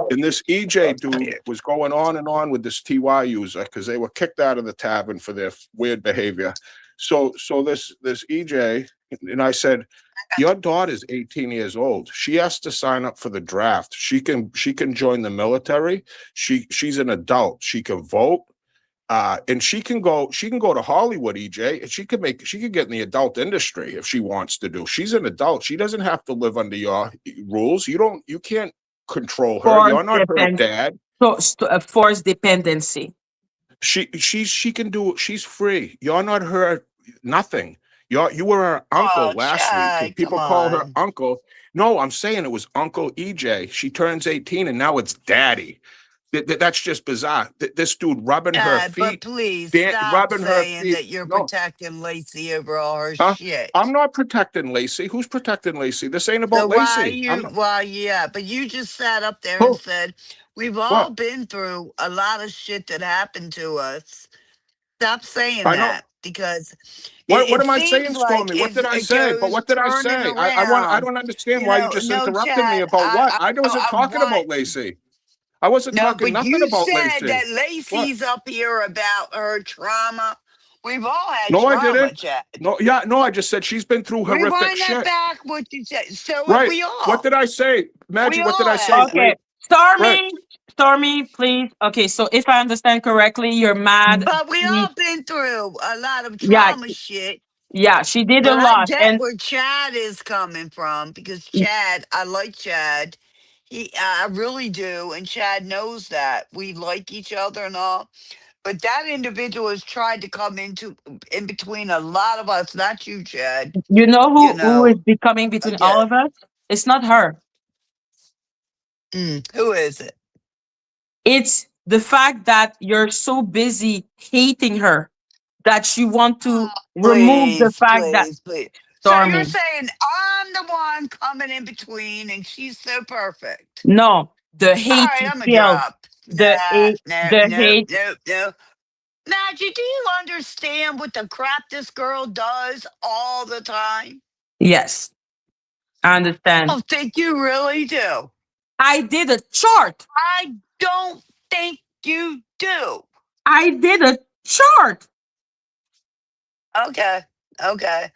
And this EJ dude was going on and on with this TY user because they were kicked out of the tavern for their weird behavior. So this EJ, And I said, your daughter's 18 years old. She has to sign up for the draft. She can join the military. She's an adult. She can vote. And she can go to Hollywood, EJ, and she could get in the adult industry if she wants to do. She's an adult. She doesn't have to live under your rules. You can't control her. Force You're not her depend dad. so force dependency. She can do it. She's free. You're not her nothing. You were her uncle Oh, last week. Chad, come People call her on. uncle. No, I'm saying it was Uncle EJ. She turns 18 and now it's daddy. That's just bizarre. This dude rubbing her Chad, but feet, please stop rubbing her saying feet. that you're No, protecting Lacey over all her huh? I'm shit. not protecting Lacey. Who's protecting Lacey? This ain't So about Lacey. I'm not. yeah, but you just sat up there and Who? said, we've all What? been through a lot of shit that happened to us. Stop saying I know. that because What it am I seems saying, like Stormy? What did I it say? But goes what did I turning say? I around. don't understand why you just No, interrupted me Chad, about what? I wasn't I talking want about Lacey. I wasn't no, talking but nothing you about said Lacey. that What? Lacey's up here about her trauma. We've all had No, I trauma, didn't. Chad. No, yeah, no, I just said she's been through horrific Rewind that shit. back what you said. So have Right. we What all. did I say? We Maggie, what did all I say? have. Okay, Right. Stormy, please. Okay, so if I understand correctly, you're mad. But we She, all been through a lot of yeah, trauma shit. yeah, she did a But I lot, get and where Chad is coming from because Chad, I like Chad. I really do, and Chad knows that we like each other and all. But that individual has tried to come in between a lot of us, not you, Chad. you know You who is know, becoming between all again, of us? It's not her. who is it? It's the fact that you're so busy hating her that you want to remove the Please, fact that please, please. So you're Stormy. saying I'm the one coming in between, and she's so perfect. No, the All hate right, you I'm a feel, drop. Nah, no, the no, hate. no, no. Maggie, do you understand what the crap this girl does all the time? Yes, I I understand. don't think you really do. I did a chart. I don't think you do. I did a chart. Okay, okay.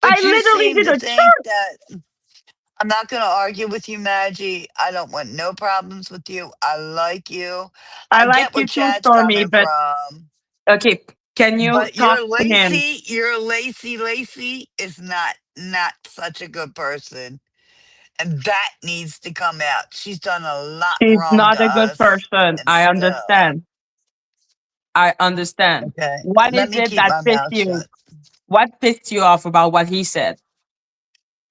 I But you literally seem did to a think chart. that I'm not going to argue with you, Maggie. I don't want no problems with you. I like you. I I like get where you too, Chad's Stormy, coming but from. okay, can you But talk to him? Your Lacey is not such a good person. And that needs to come out. She's done a lot She's wrong not to a good us. person. And I still. understand. I understand. Okay. What Let is me it keep that my pissed mouth you? shut. What pissed you off about what he said?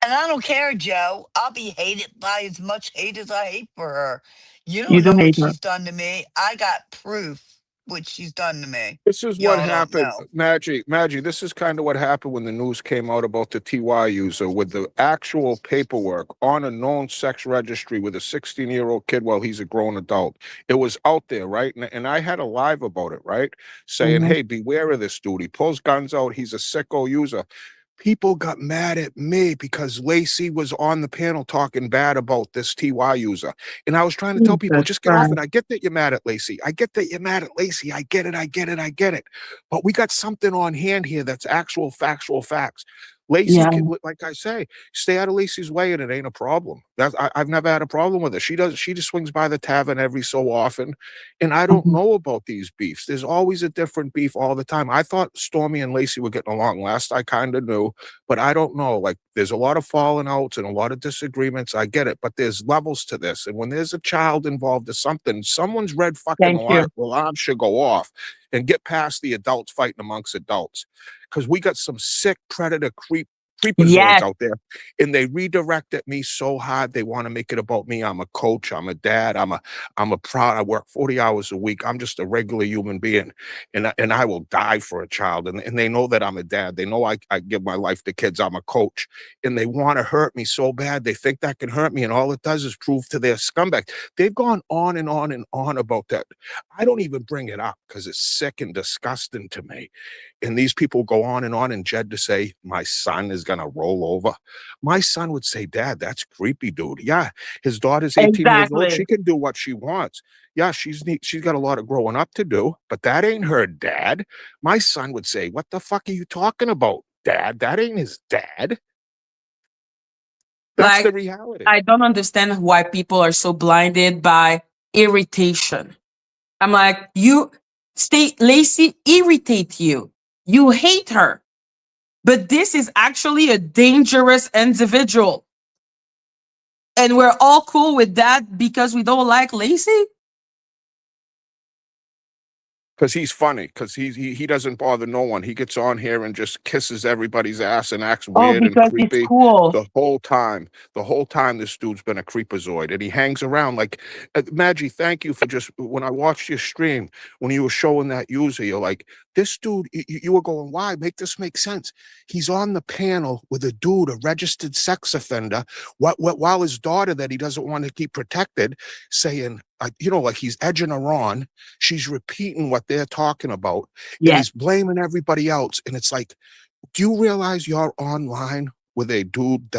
And I don't care, Joe. I'll be hated by as much hate as I hate for her. You You don't know don't what hate her. she's done to me. I got proof what she's done to me. This is what Y'all don't happened, know. Maggie. This is kind of what happened when the news came out about the TY user with the actual paperwork on a known sex registry with a 16-year-old kid while he's a grown adult. It was out there, right? And I had a live about it, right? Saying, Mhm. hey, beware of this dude. He pulls guns out. He's a sicko user. People got mad at me because Lacy was on the panel talking bad about this TY user. And I was trying to tell people, Jesus just get off it. Christ. I get that you're mad at Lacy. I get that you're mad at Lacy. I get it. I get it. I get it. But we got something on hand here that's actual factual facts. Lacy, Yeah. like I say, stay out of Lacy's way and it ain't a problem. I've never had a problem with her. She just swings by the tavern every so often. And I don't Mhm. know about these beefs. There's always a different beef all the time. I thought Stormy and Lacy were getting along last. I kind of knew, but I don't know. Like there's a lot of falling outs and a lot of disagreements. I get it, but there's levels to this. And when there's a child involved or something, someone's red fucking Thank you. alarm should go off and get past the adults fighting amongst adults. Because we got some sick predator creepazoids Yes, out there, and they redirect at me so hard. They want to make it about me. I'm a coach. I'm a dad. I'm a proud. I work 40 hours a week. I'm just a regular human being, and I will die for a child. And they know that I'm a dad. They know I give my life to kids. I'm a coach, and they want to hurt me so bad. They think that can hurt me, and all it does is prove to their scumbag. They've gone on and on and on about that. I don't even bring it up because it's sick and disgusting to me. And these people go on, and Jed to say, my son is going to roll over. My son would say, Dad, that's creepy, dude. Yeah, his daughter's 18 years old. exactly. She can do what she wants. Yeah, she's got a lot of growing up to do, but that ain't her dad. My son would say, what the fuck are you talking about, Dad? That ain't his dad. That's the Like, reality. I don't understand why people are so blinded by irritation. I'm like, Lacy irritate you. You hate her. But this is actually a dangerous individual. And we're all cool with that because we don't like Lacy? Because he's funny. Because he doesn't bother no one. He gets on here and just kisses everybody's ass and acts Oh, weird and because it's creepy cool. the whole time. The whole time this dude's been a creepazoid, and he hangs around like Madgie. Thank you for just when I watched your stream when you were showing that user. You're like, this dude. You were going, why make this make sense? He's on the panel with a dude, a registered sex offender, while his daughter that he doesn't want to keep protected, saying, like he's edging her on. She's repeating what they're talking about, and Yes. he's blaming everybody else. And it's like, do you realize you're online with a dude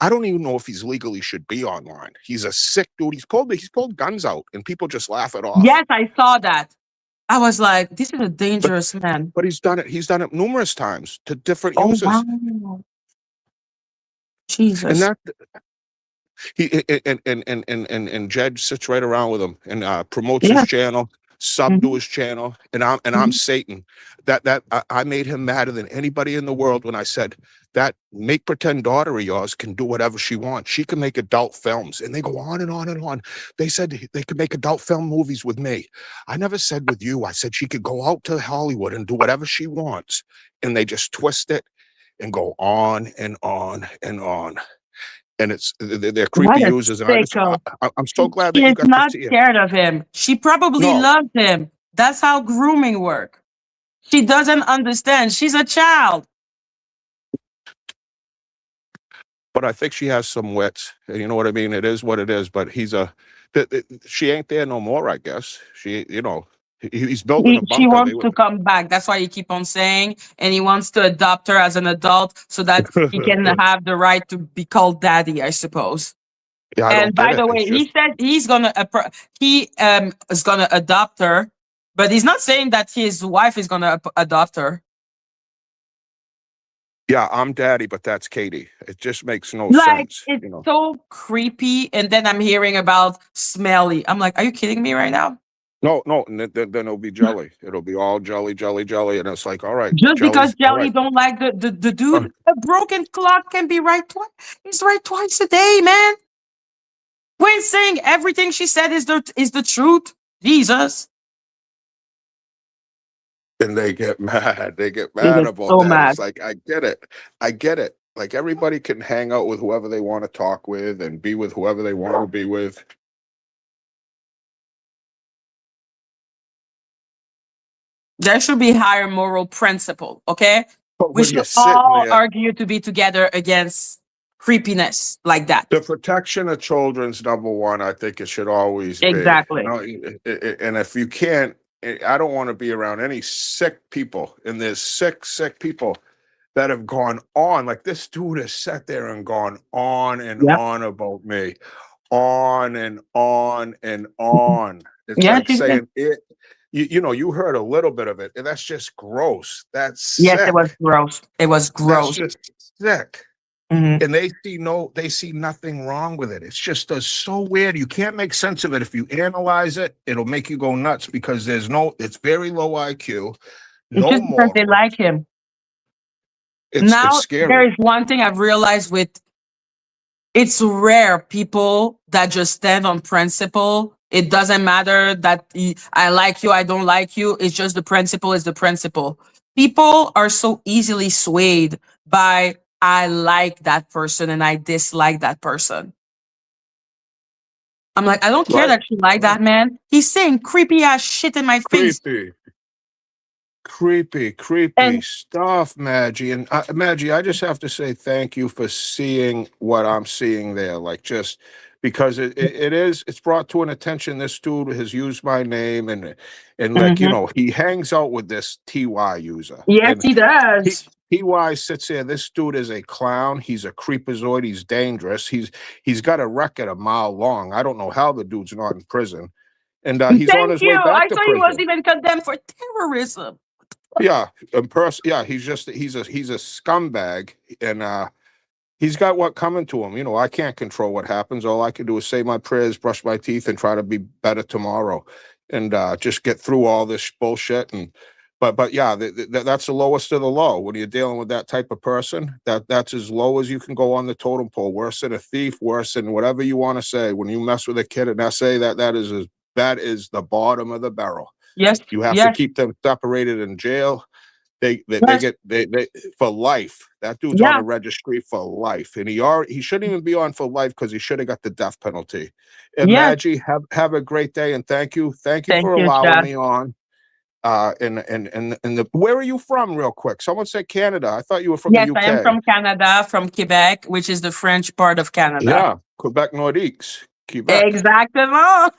I don't even know if he's legally should be online. He's a sick dude. He's pulled guns out, and people just laugh it off. Yes, I saw that. I was like, this is a But dangerous man. but he's done it. He's done it numerous times to different Oh, users, wow. and Jesus. that he and Jed sits right around with him and promotes his Yeah. channel, sub to Mhm, his channel, and I'm mhm. Satan. I made him madder than anybody in the world when I said that make pretend daughter of yours can do whatever she wants. She can make adult films, and they go on and on and on. They said they could make adult film movies with me. I never said with you. I said she could go out to Hollywood and do whatever she wants, and they just twist it and go on and on and on. And they're creepy What a users, and sicko. I'm so glad She that you is got to not see it. scared of him. She probably No, loves him. That's how grooming work. She doesn't understand. She's a child. but I think she has some wits. You know what I mean? It is what it is. But she ain't there no more. I guess he's building a She bunker. wants to come back. That's why he keep on saying, and he wants to adopt her as an adult so that he can have the right to be called daddy, I suppose. Yeah, I And don't get by it. the It's way, he just said he is gonna adopt her, but he's not saying that his wife is gonna adopt her. yeah, I'm daddy, but that's Katie. It just makes no Like, sense. it's so creepy. And then I'm hearing about smelly. I'm like, are you kidding me right now? No, no, and then it'll be jelly. It'll be all jelly, jelly, jelly, and it's like, all right, Just because jelly's all Jelly right. don't like the Uh, dude, a broken clock can be right twice. It's right twice a day, man. When saying everything she said is the truth, Jesus. and they get mad. They get They mad get about so that. mad. It's like, I get it. I get it. Like everybody can hang out with whoever they want to talk with and be with whoever they want to be with. There should be higher moral principle, okay? But We when should you're sitting all there, argue to be together against creepiness like that. the protection of children's number one. I think it should always be. Exactly. And if you can't, I don't want to be around any sick people. And there's sick people that have gone on. Like this dude has sat there and gone on and Yep. on about me, on and on and on. It's Yes, like she did. saying it. You heard a little bit of it, and that's just gross. That's Yes, it sick. was gross. It was That's gross. just sick. Mhm. And they see nothing wrong with it. It's just so weird. You can't make sense of it. If you analyze it, it'll make you go nuts because it's very low IQ, It's no just because they morals. like him. It's Now, there scary. is one thing I've realized it's rare people that just stand on principle. It doesn't matter that I like you, I don't like you. It's just the principle is the principle. People are so easily swayed by I like that person and I dislike that person. I'm like, I don't care Right. that you like Right. that man. He's saying creepy ass shit in my face. Creepy And stuff, Madgie. And Madgie, I just have to say thank you for seeing what I'm seeing there. Like just because it's brought to an attention. This dude has used my name and like, Mhm. he hangs out with this TY user. Yes, And he he does. TY sits there. This dude is a clown. He's a creepazoid. He's dangerous. He's got a record a mile long. I don't know how the dude's not in prison. And he's on Thank his you. way back I to thought he was prison. even condemned for terrorism. Yeah, he's a scumbag, and he's got what coming to him. You know, I can't control what happens. All I can do is say my prayers, brush my teeth, and try to be better tomorrow, and just get through all this bullshit. And but yeah, that's the lowest of the low when you're dealing with that type of person. That's as low as you can go on the totem pole. Worse than a thief, worse than whatever you want to say. When you mess with a kid and I say that is the bottom of the barrel. Yes, You have to yes, keep them separated in jail. They yes, get they for life. That dude's on yeah. the registry for life, and he shouldn't even be on for life because he should have got the death penalty. And Yes. Madgie, have a great day, and thank you Thank for you, allowing Chad. me on. Where are you from, real quick? Someone said Canada. I thought you were from the Yes, I am UK. from Canada, from Quebec, which is the French part of Canada. Yeah, Quebec Nordiques, Quebec. Exactement.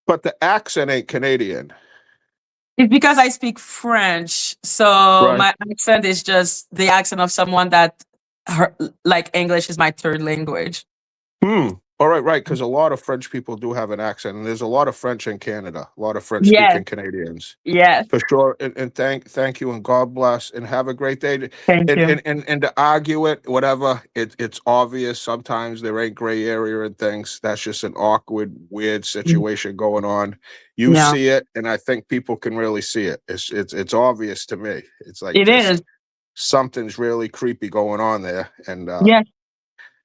But the accent ain't Canadian, It's because I speak French, so right? my accent is just the accent of someone that her, like English is my third language. Hmm. All right, right. Because a lot of French people do have an accent, and there's a lot of French in Canada. A lot of French Yes, speaking Canadians, yes. for sure. And thank you, and God bless, and have a great day. Thank And you. to argue it, whatever. It's obvious. Sometimes there ain't gray area and things. That's just an awkward, weird situation going on. You Yeah, see it, and I think people can really see it. It's obvious to me. It's like it just is. something's really creepy going on there, and Yes.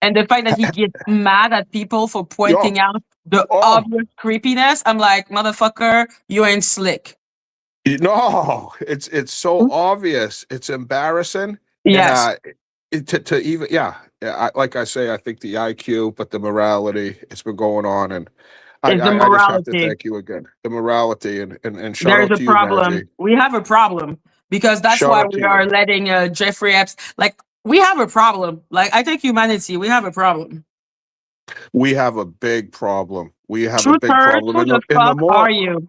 And the fact that he gets mad at people for yo, pointing out the oh. obvious creepiness, I'm like, motherfucker, you ain't slick. No, it's so obvious. It's embarrassing, and Yes. to even like I say, I think the IQ, but the morality, it's been going on, and It's the I just have to morality. thank you again. The morality, and shout There's out a to you, problem. Madgie. We have a problem because that's Shout why out to we you. are letting Jeffrey Epps. Like, we have a problem. Like, I think humanity, we have a problem. We have a big problem. We have a Truth big hurts. problem, Who and the the fuck more are you?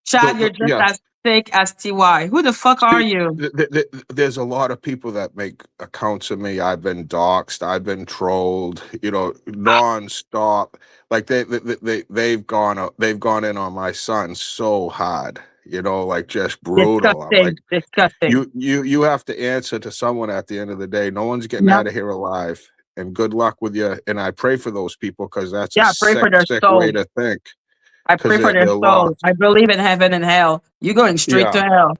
Chad, you're just yeah. as thick as TY. Who the fuck are See, you? there's a lot of people that make accounts of me. I've been doxxed. I've been trolled. You know, nonstop. Like they've gone in on my son so hard. You know, like just brutal. I'm like, Disgusting. Disgusting. you have to answer to someone at the end of the day. No one's getting Yeah. out of here alive. And good luck with you. And I pray for those people because that's a Yeah. Pray for sick, their sick way soul. to think. I Because pray for their they're soul. lost. I believe in heaven and hell. You're going straight Yeah. to hell.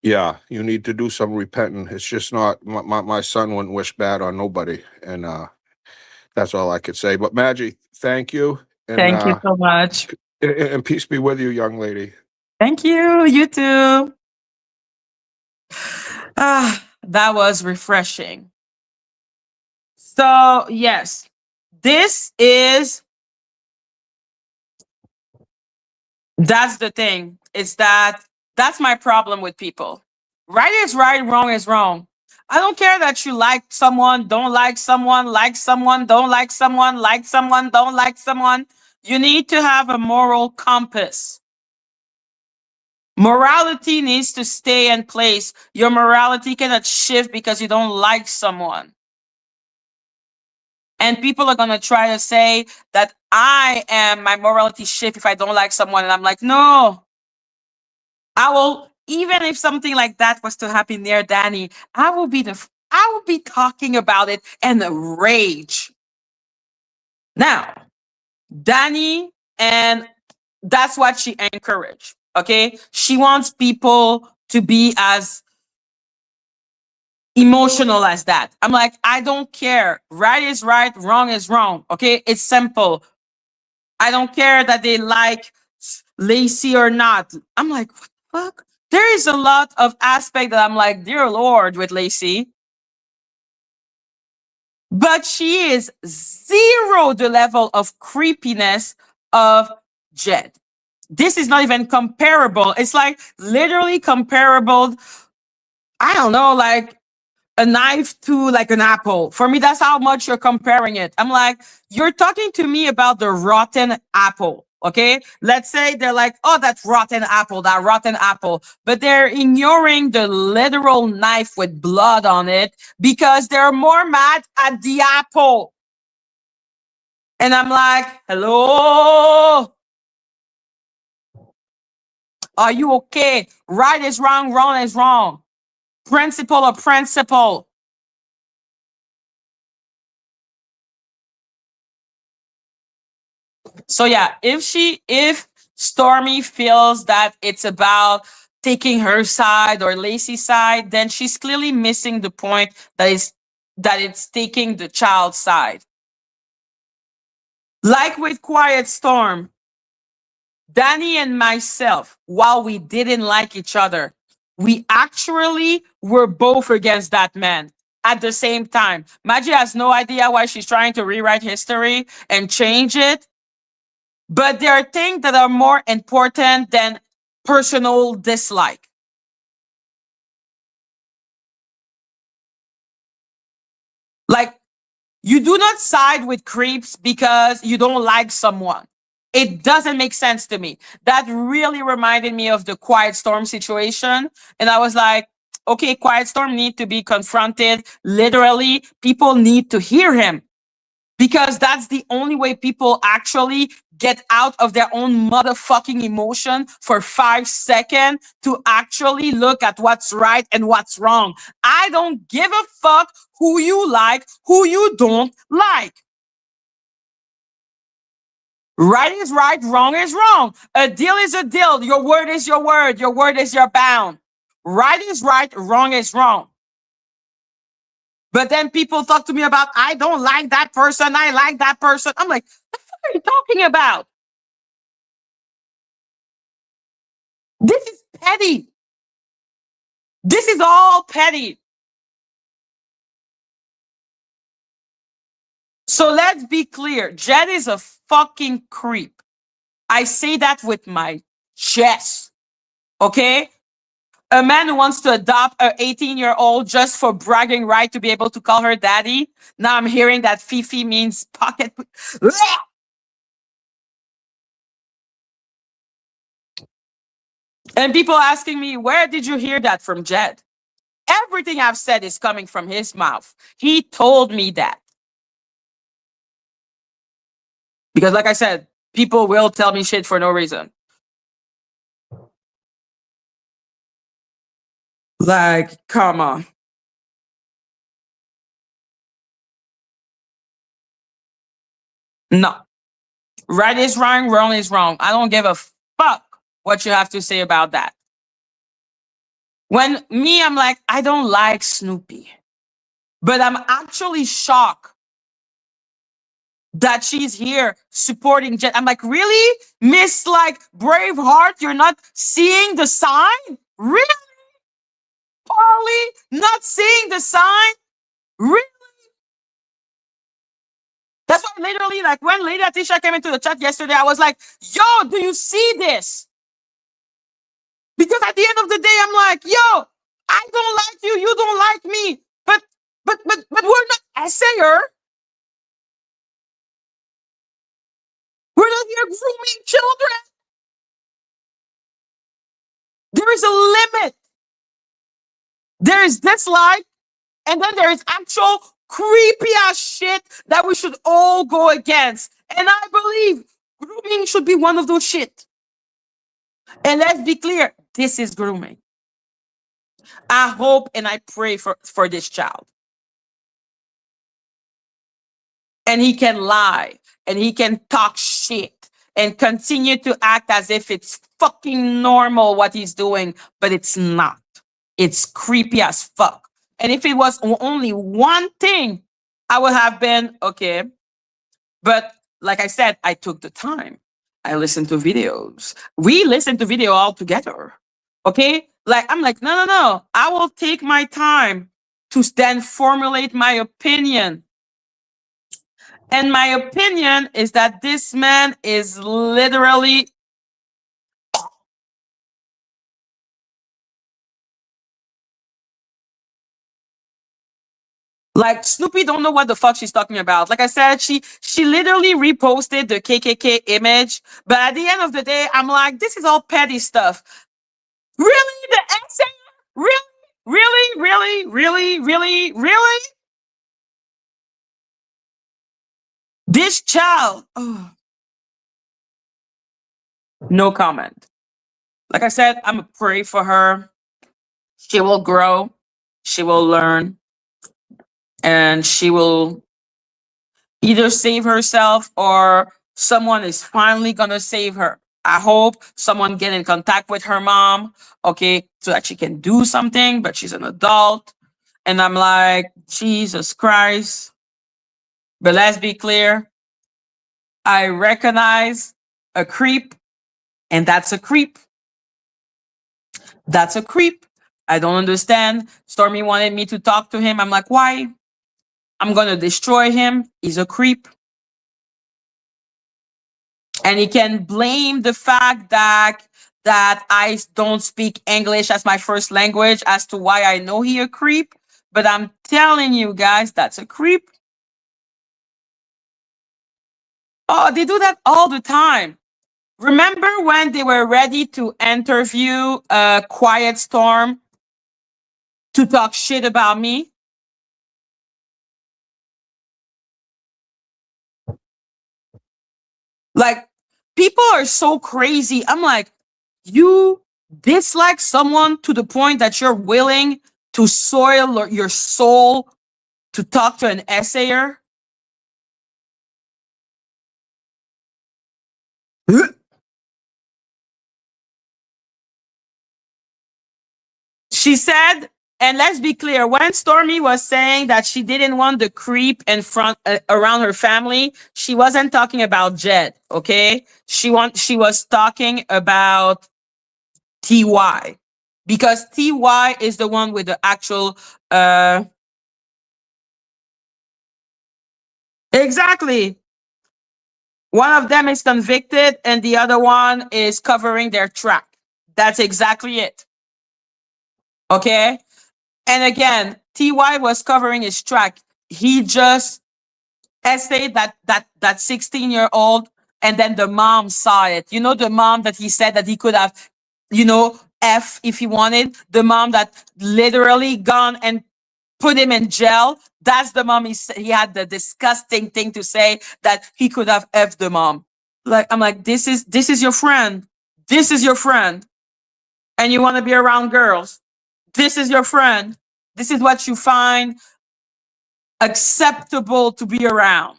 Yeah, you need to do some repenting. It's just not my son wouldn't wish bad on nobody, and that's all I could say. But Madgie, thank you, Thank you so much. and peace be with you, young lady. Thank you. You too. Ah, that was refreshing. So, yes, this is that's the thing. It's that's my problem with people. Right is right, wrong is wrong. I don't care that you like someone, don't like someone, don't like someone, like someone, don't like someone. You need to have a moral compass. Morality needs to stay in place. Your morality cannot shift because you don't like someone. And people are going to try to say that my morality shift if I don't like someone. And I'm like, no, I will, even if something like that was to happen near Danny, I will be talking about it and rage. Now, Danny, and that's what she encouraged. Okay. She wants people to be as emotional as that. I'm like, I don't care. Right is right, wrong is wrong. Okay. It's simple. I don't care that they like Lacy or not. I'm like, what the fuck? There is a lot of aspect that I'm like, dear Lord, with Lacy. But she is zero the level of creepiness of Jed. This is not even comparable. It's like literally comparable. I don't know, like a knife to like an apple. For me, that's how much you're comparing it. I'm like, you're talking to me about the rotten apple. Okay. Let's say they're like, oh, that rotten apple, that rotten apple. But they're ignoring the literal knife with blood on it because they're more mad at the apple. And I'm like, hello. Are you okay? Right is wrong, wrong is wrong. Principle or principle. So yeah, if Stormy feels that it's about taking her side or Lacy's side, then she's clearly missing the point that it's taking the child's side. Like with Quiet Storm, Danny and myself, while we didn't like each other, we actually were both against that man at the same time. Madgie has no idea why she's trying to rewrite history and change it. But there are things that are more important than personal dislike. Like, you do not side with creeps because you don't like someone. It doesn't make sense to me. That really reminded me of the Quiet Storm situation. And I was like, okay, Quiet Storm need to be confronted. Literally, people need to hear him, because that's the only way people actually get out of their own motherfucking emotion for 5 seconds to actually look at what's right and what's wrong. I don't give a fuck who you like, who you don't like. Right is right, wrong is wrong. A deal is a deal. Your word is your word. Your word is your bound. Right is right, wrong is wrong. But then people talk to me about, I don't like that person, I like that person. I'm like, what the fuck are you talking about? This is petty. This is all petty. So let's be clear. Jed is a fucking creep. I say that with my chest. Okay? A man who wants to adopt an 18-year-old just for bragging right to be able to call her daddy. Now I'm hearing that Fifi means pocket. And people asking me, where did you hear that from Jed? Everything I've said is coming from his mouth. He told me that. Because like I said, people will tell me shit for no reason. Like, come on. No. Right is wrong, wrong is wrong. I don't give a fuck what you have to say about that. When me, I'm like, I don't like Snoopy. But I'm actually shocked that she's here supporting Jet. I'm like, really? Miss like Braveheart, you're not seeing the sign? Really? Polly, not seeing the sign? Really? That's why literally, like when Lady Atisha came into the chat yesterday, I was like, yo, do you see this? Because at the end of the day, I'm like, yo, I don't like you, you don't like me. But we're not essayer. We're not here grooming children. There is a limit. There is dislike, and then there is actual creepy ass shit that we should all go against. And I believe grooming should be one of those shit. And let's be clear, this is grooming. I hope and I pray for this child. And he can lie and he can talk shit and continue to act as if it's fucking normal what he's doing, but it's not. It's creepy as fuck. And if it was only one thing, I would have been okay. But like I said, I took the time. I listened to videos. We listened to video all together. Okay? Like, I'm like, no. I will take my time to then formulate my opinion. And my opinion is that this man is literally like Snoopy don't know what the fuck she's talking about. Like I said, she literally reposted the KKK image. But at the end of the day, I'm like, this is all petty stuff. Really? The essay? Really? Really? Really? Really? Really? Really? This child. Oh. No comment. Like I said, I'm gonna pray for her. She will grow. She will learn. And she will either save herself or someone is finally gonna save her. I hope someone get in contact with her mom, okay, so that she can do something, but she's an adult. And I'm like, Jesus Christ. But let's be clear, I recognize a creep, and that's a creep. That's a creep. I don't understand. Stormy wanted me to talk to him. I'm like, why? I'm going to destroy him. He's a creep. And he can blame the fact that I don't speak English as my first language as to why I know he a creep. But I'm telling you guys, that's a creep. Oh, they do that all the time. Remember when they were ready to interview Quiet Storm to talk shit about me? Like, people are so crazy. I'm like, you dislike someone to the point that you're willing to soil your soul to talk to an essayer? She said, and let's be clear, when Stormy was saying that she didn't want the creep in front around her family, she wasn't talking about Jed, okay? She was talking about TY, because TY is the one with the actual exactly. One of them is convicted and the other one is covering their track. That's exactly it. Okay? And again, TY was covering his track. He just essayed that 16-year-old, and then the mom saw it. You know, the mom that he said that he could have, F if he wanted. The mom that literally gone and put him in jail. That's the mom he had the disgusting thing to say that he could have F the mom. Like, I'm like, this is your friend. This is your friend. And you want to be around girls. This is your friend. This is what you find acceptable to be around.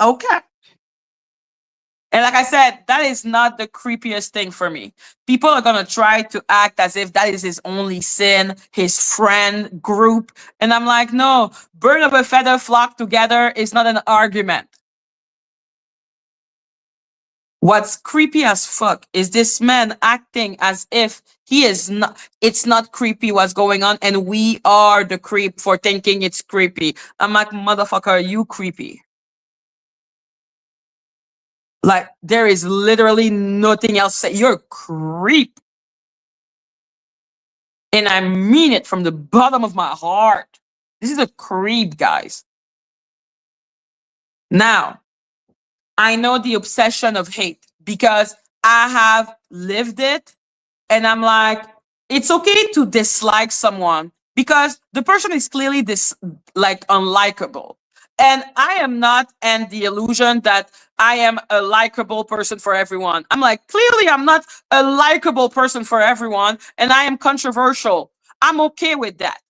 Okay. And like I said, that is not the creepiest thing for me. People are going to try to act as if that is his only sin, his friend group. And I'm like, no, bird of a feather flock together is not an argument. What's creepy as fuck is this man acting as if he is not, it's not creepy what's going on, and we are the creep for thinking it's creepy. I'm like, motherfucker, you creepy. Like, there is literally nothing else to say. You're a creep. And I mean it from the bottom of my heart. This is a creep, guys. Now, I know the obsession of hate because I have lived it. And I'm like, it's okay to dislike someone because the person is clearly unlikable. And I am not in the illusion that I am a likable person for everyone. I'm like, clearly I'm not a likable person for everyone, and I am controversial. I'm okay with that.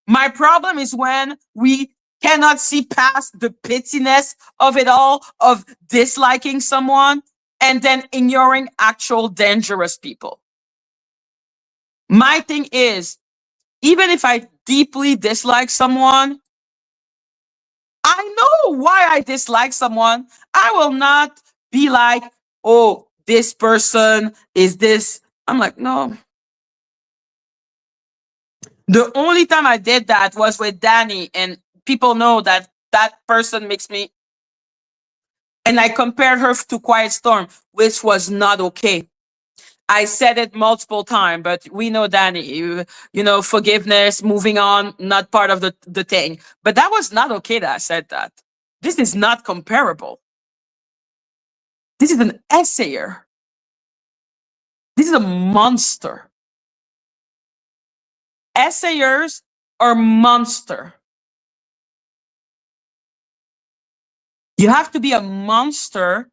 My problem is when we cannot see past the pittiness of it all, of disliking someone and then ignoring actual dangerous people. My thing is, even if I deeply dislike someone, I know why I dislike someone. I will not be like, oh, this person is this. I'm like, no. The only time I did that was with Danny, and people know that that person makes me. And I compared her to Quiet Storm, which was not okay. I said it multiple times, but we know Danny, forgiveness, moving on, not part of the thing. But that was not okay that I said that. This is not comparable. This is an essayer. This is a monster. Essayers are monster. You have to be a monster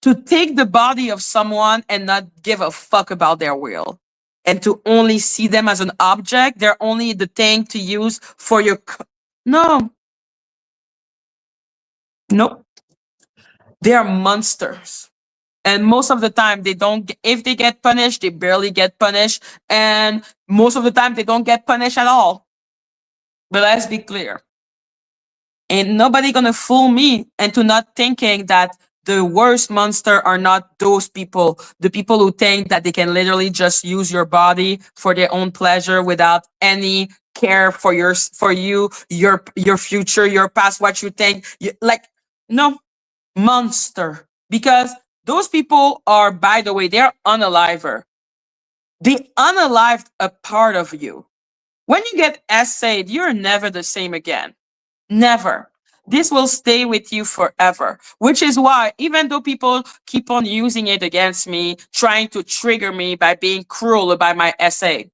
to take the body of someone and not give a fuck about their will, and to only see them as an object. They're only the thing to use for your no. Nope. They are monsters. And most of the time, they don't, if they get punished, they barely get punished. And most of the time, they don't get punished at all. But let's be clear. Ain't nobody gonna fool me into not thinking that the worst monster are not those people, the people who think that they can literally just use your body for their own pleasure without any care for you, your future, your past, what you think. Like, no, monster. Because those people are, by the way, they're unaliver. They unalived a part of you. When you get essayed, you're never the same again. Never. This will stay with you forever, which is why, even though people keep on using it against me, trying to trigger me by being cruel about my essay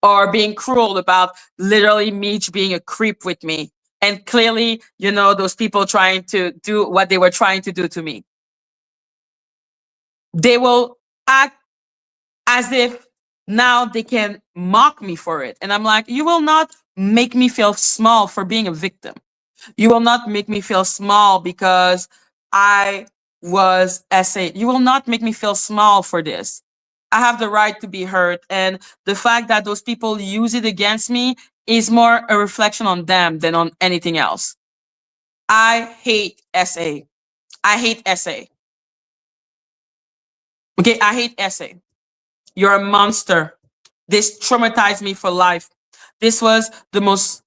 or being cruel about literally me being a creep with me. And clearly, those people trying to do what they were trying to do to me. They will act as if now they can mock me for it. And I'm like, you will not make me feel small for being a victim. You will not make me feel small because I was essayed. You will not make me feel small for this. I have the right to be hurt. And the fact that those people use it against me is more a reflection on them than on anything else. I hate essay. I hate essay. Okay, I hate essay. You're a monster. This traumatized me for life. This was the most.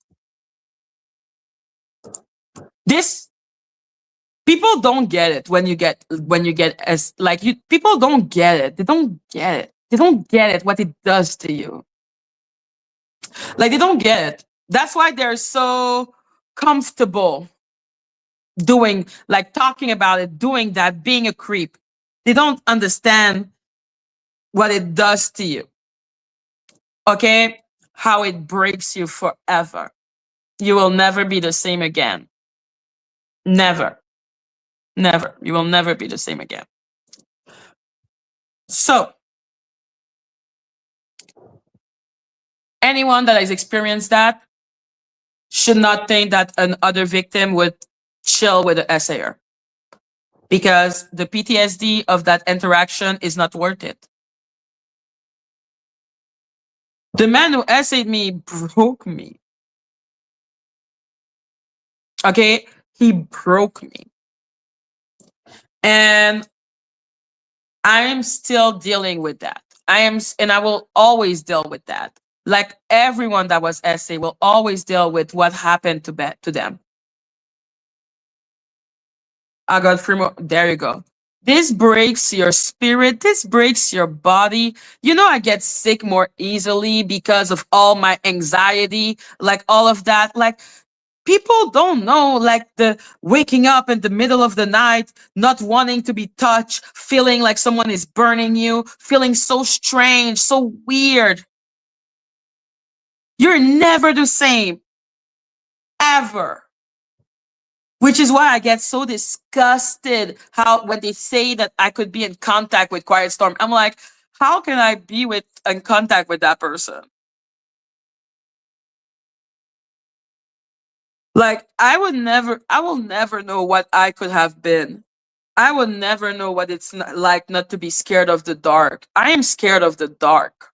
This people don't get it when you get as like you. People don't get it. They don't get it. They don't get it what it does to you. Like they don't get it. That's why they're so comfortable doing like talking about it, doing that, being a creep. They don't understand what it does to you. Okay? How it breaks you forever. You will never be the same again. Never. Never. You will never be the same again. So, anyone that has experienced that should not think that another victim would chill with the essayer because the PTSD of that interaction is not worth it. The man who essayed me broke me. Okay? He broke me. And I am still dealing with that. And I will always deal with that. Like everyone that was essay will always deal with what happened to them. I got 3 more. There you go. This breaks your spirit. This breaks your body. I get sick more easily because of all my anxiety, like all of that. Like people don't know, like the waking up in the middle of the night, not wanting to be touched, feeling like someone is burning you, feeling so strange, so weird. You're never the same, ever. Which is why I get so disgusted how when they say that I could be in contact with Quiet Storm. I'm like, how can I be in contact with that person? Like I will never know what I could have been. I will never know what it's like not to be scared of the dark. I am scared of the dark.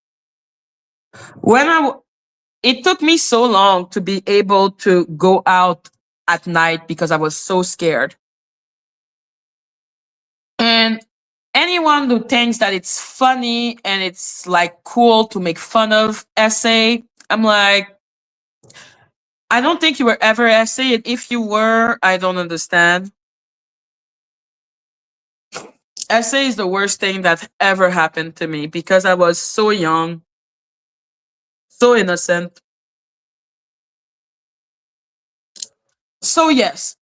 It took me so long to be able to go out at night because I was so scared. And anyone who thinks that it's funny and it's like cool to make fun of essay, I'm like, I don't think you were ever essay. And if you were, I don't understand. Essay is the worst thing that ever happened to me because I was so young, so innocent. So yes,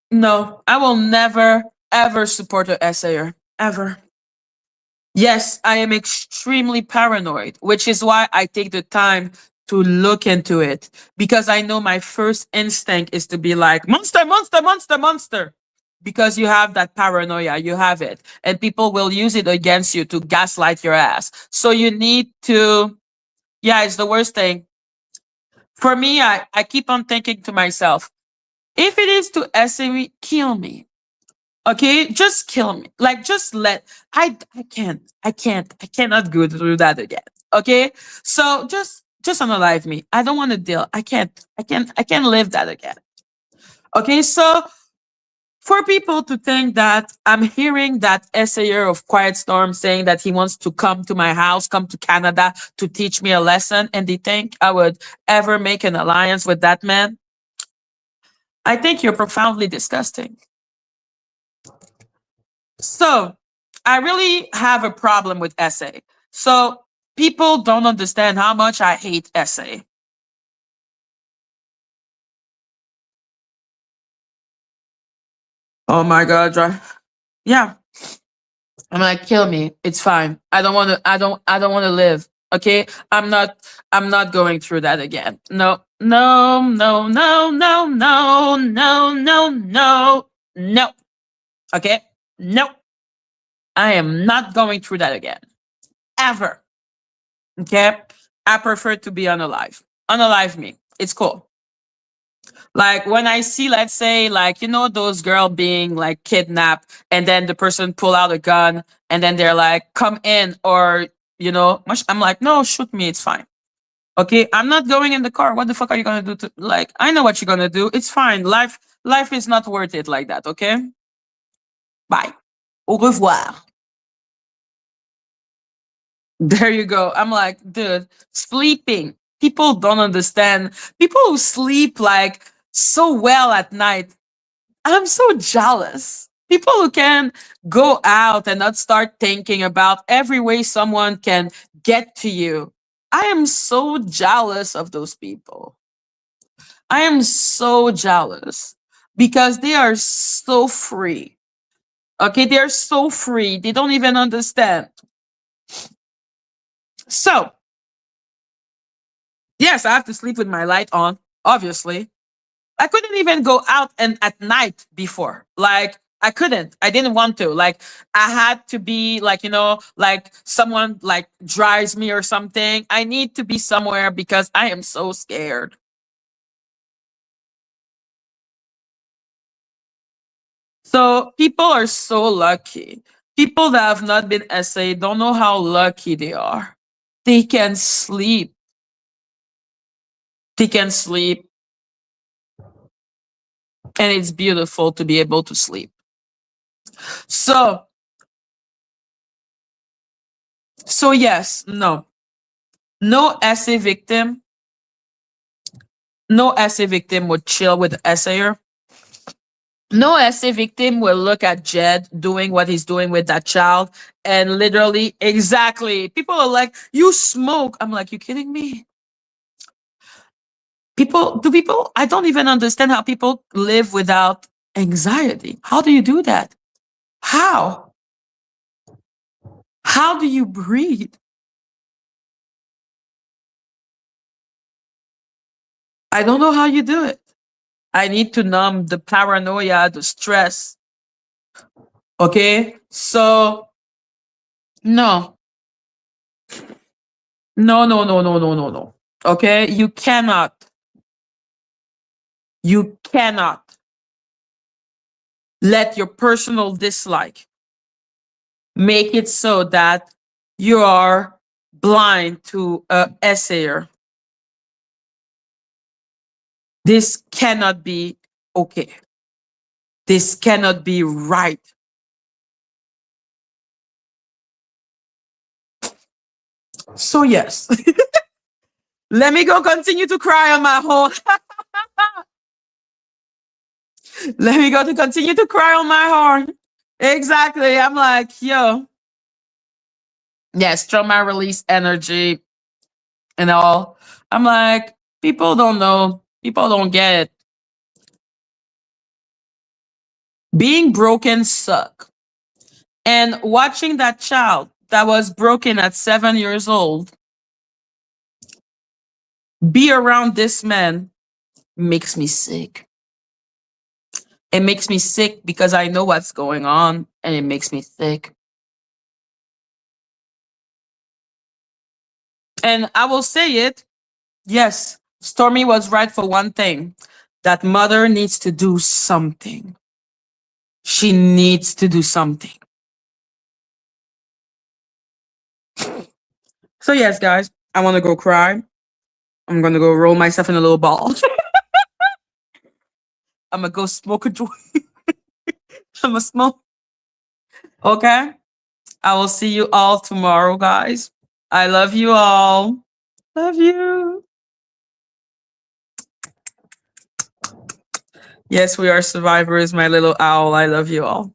no, I will never ever support an essayer ever. Yes, I am extremely paranoid, which is why I take the time to look into it because I know my first instinct is to be like monster, monster, monster, monster. Because you have that paranoia, you have it, and people will use it against you to gaslight your ass. So you need to, yeah, it's the worst thing. For me, I keep on thinking to myself, if it is to essay me, kill me. Okay, just kill me. Like, just let. I can't. I can't. I cannot go through that again. Okay, so just unalive me. I don't want to deal. I can't. I can't. I can't live that again. Okay, so for people to think that I'm hearing that essayer of Quiet Storm saying that he wants to come to my house, come to Canada to teach me a lesson, and they think I would ever make an alliance with that man, I think you're profoundly disgusting. So I really have a problem with essay. So people don't understand how much I hate essay. Oh my God, yeah. I'm like, kill me. It's fine. I don't want to. I don't want to live. Okay. I'm not going through that again. No. No. No. No. No. No. No. No. No. No. Okay. No. I am not going through that again. Ever. Okay. I prefer to be unalive. Unalive me. It's cool. Like when I see, let's say, like, those girl being like kidnapped and then the person pull out a gun and then they're like, come in, or, I'm like, no, shoot me. It's fine. Okay. I'm not going in the car. What the fuck are you going to do? Like, I know what you're going to do. It's fine. Life is not worth it like that. Okay. Bye. Au revoir. There you go. I'm like, dude, sleeping. People don't understand. People who sleep like so well at night, I'm so jealous. People who can go out and not start thinking about every way someone can get to you. I am so jealous of those people. I am so jealous because they are so free. Okay, they're so free. They don't even understand. So, yes, I have to sleep with my light on, obviously. I couldn't even go out and at night before. Like I couldn't. I didn't want to. Like I had to be like, like someone like drives me or something. I need to be somewhere because I am so scared. So people are so lucky. People that have not been essayed don't know how lucky they are. They can sleep. They can sleep. And it's beautiful to be able to sleep. So, yes, no. No essay victim. No essay victim would chill with the essayer. No essay victim will look at Jed doing what he's doing with that child and literally, exactly. People are like, you smoke. I'm like, you kidding me? I don't even understand how people live without anxiety. How do you do that? How? How do you breathe? I don't know how you do it. I need to numb the paranoia, the stress. Okay. So, no, no, no, no, no, no, no, no. Okay. You cannot let your personal dislike make it so that you are blind to a essayer. This cannot be okay. This cannot be right. So yes, let me go continue to cry on my own. Let me go to continue to cry on my horn. Exactly. I'm like, yo, yes, trauma release energy and all. I'm like, people don't know. People don't get it. Being broken suck. And watching that child that was broken at 7 years old be around this man makes me sick. It makes me sick because I know what's going on and it makes me sick. And I will say it. Yes, Stormy was right for one thing. That mother needs to do something. She needs to do something. So yes, guys, I want to go cry. I'm gonna go roll myself in a little ball. I'm gonna go smoke a joint. I'm gonna smoke. Okay. I will see you all tomorrow, guys. I love you all. Love you. Yes, we are survivors, my little owl. I love you all.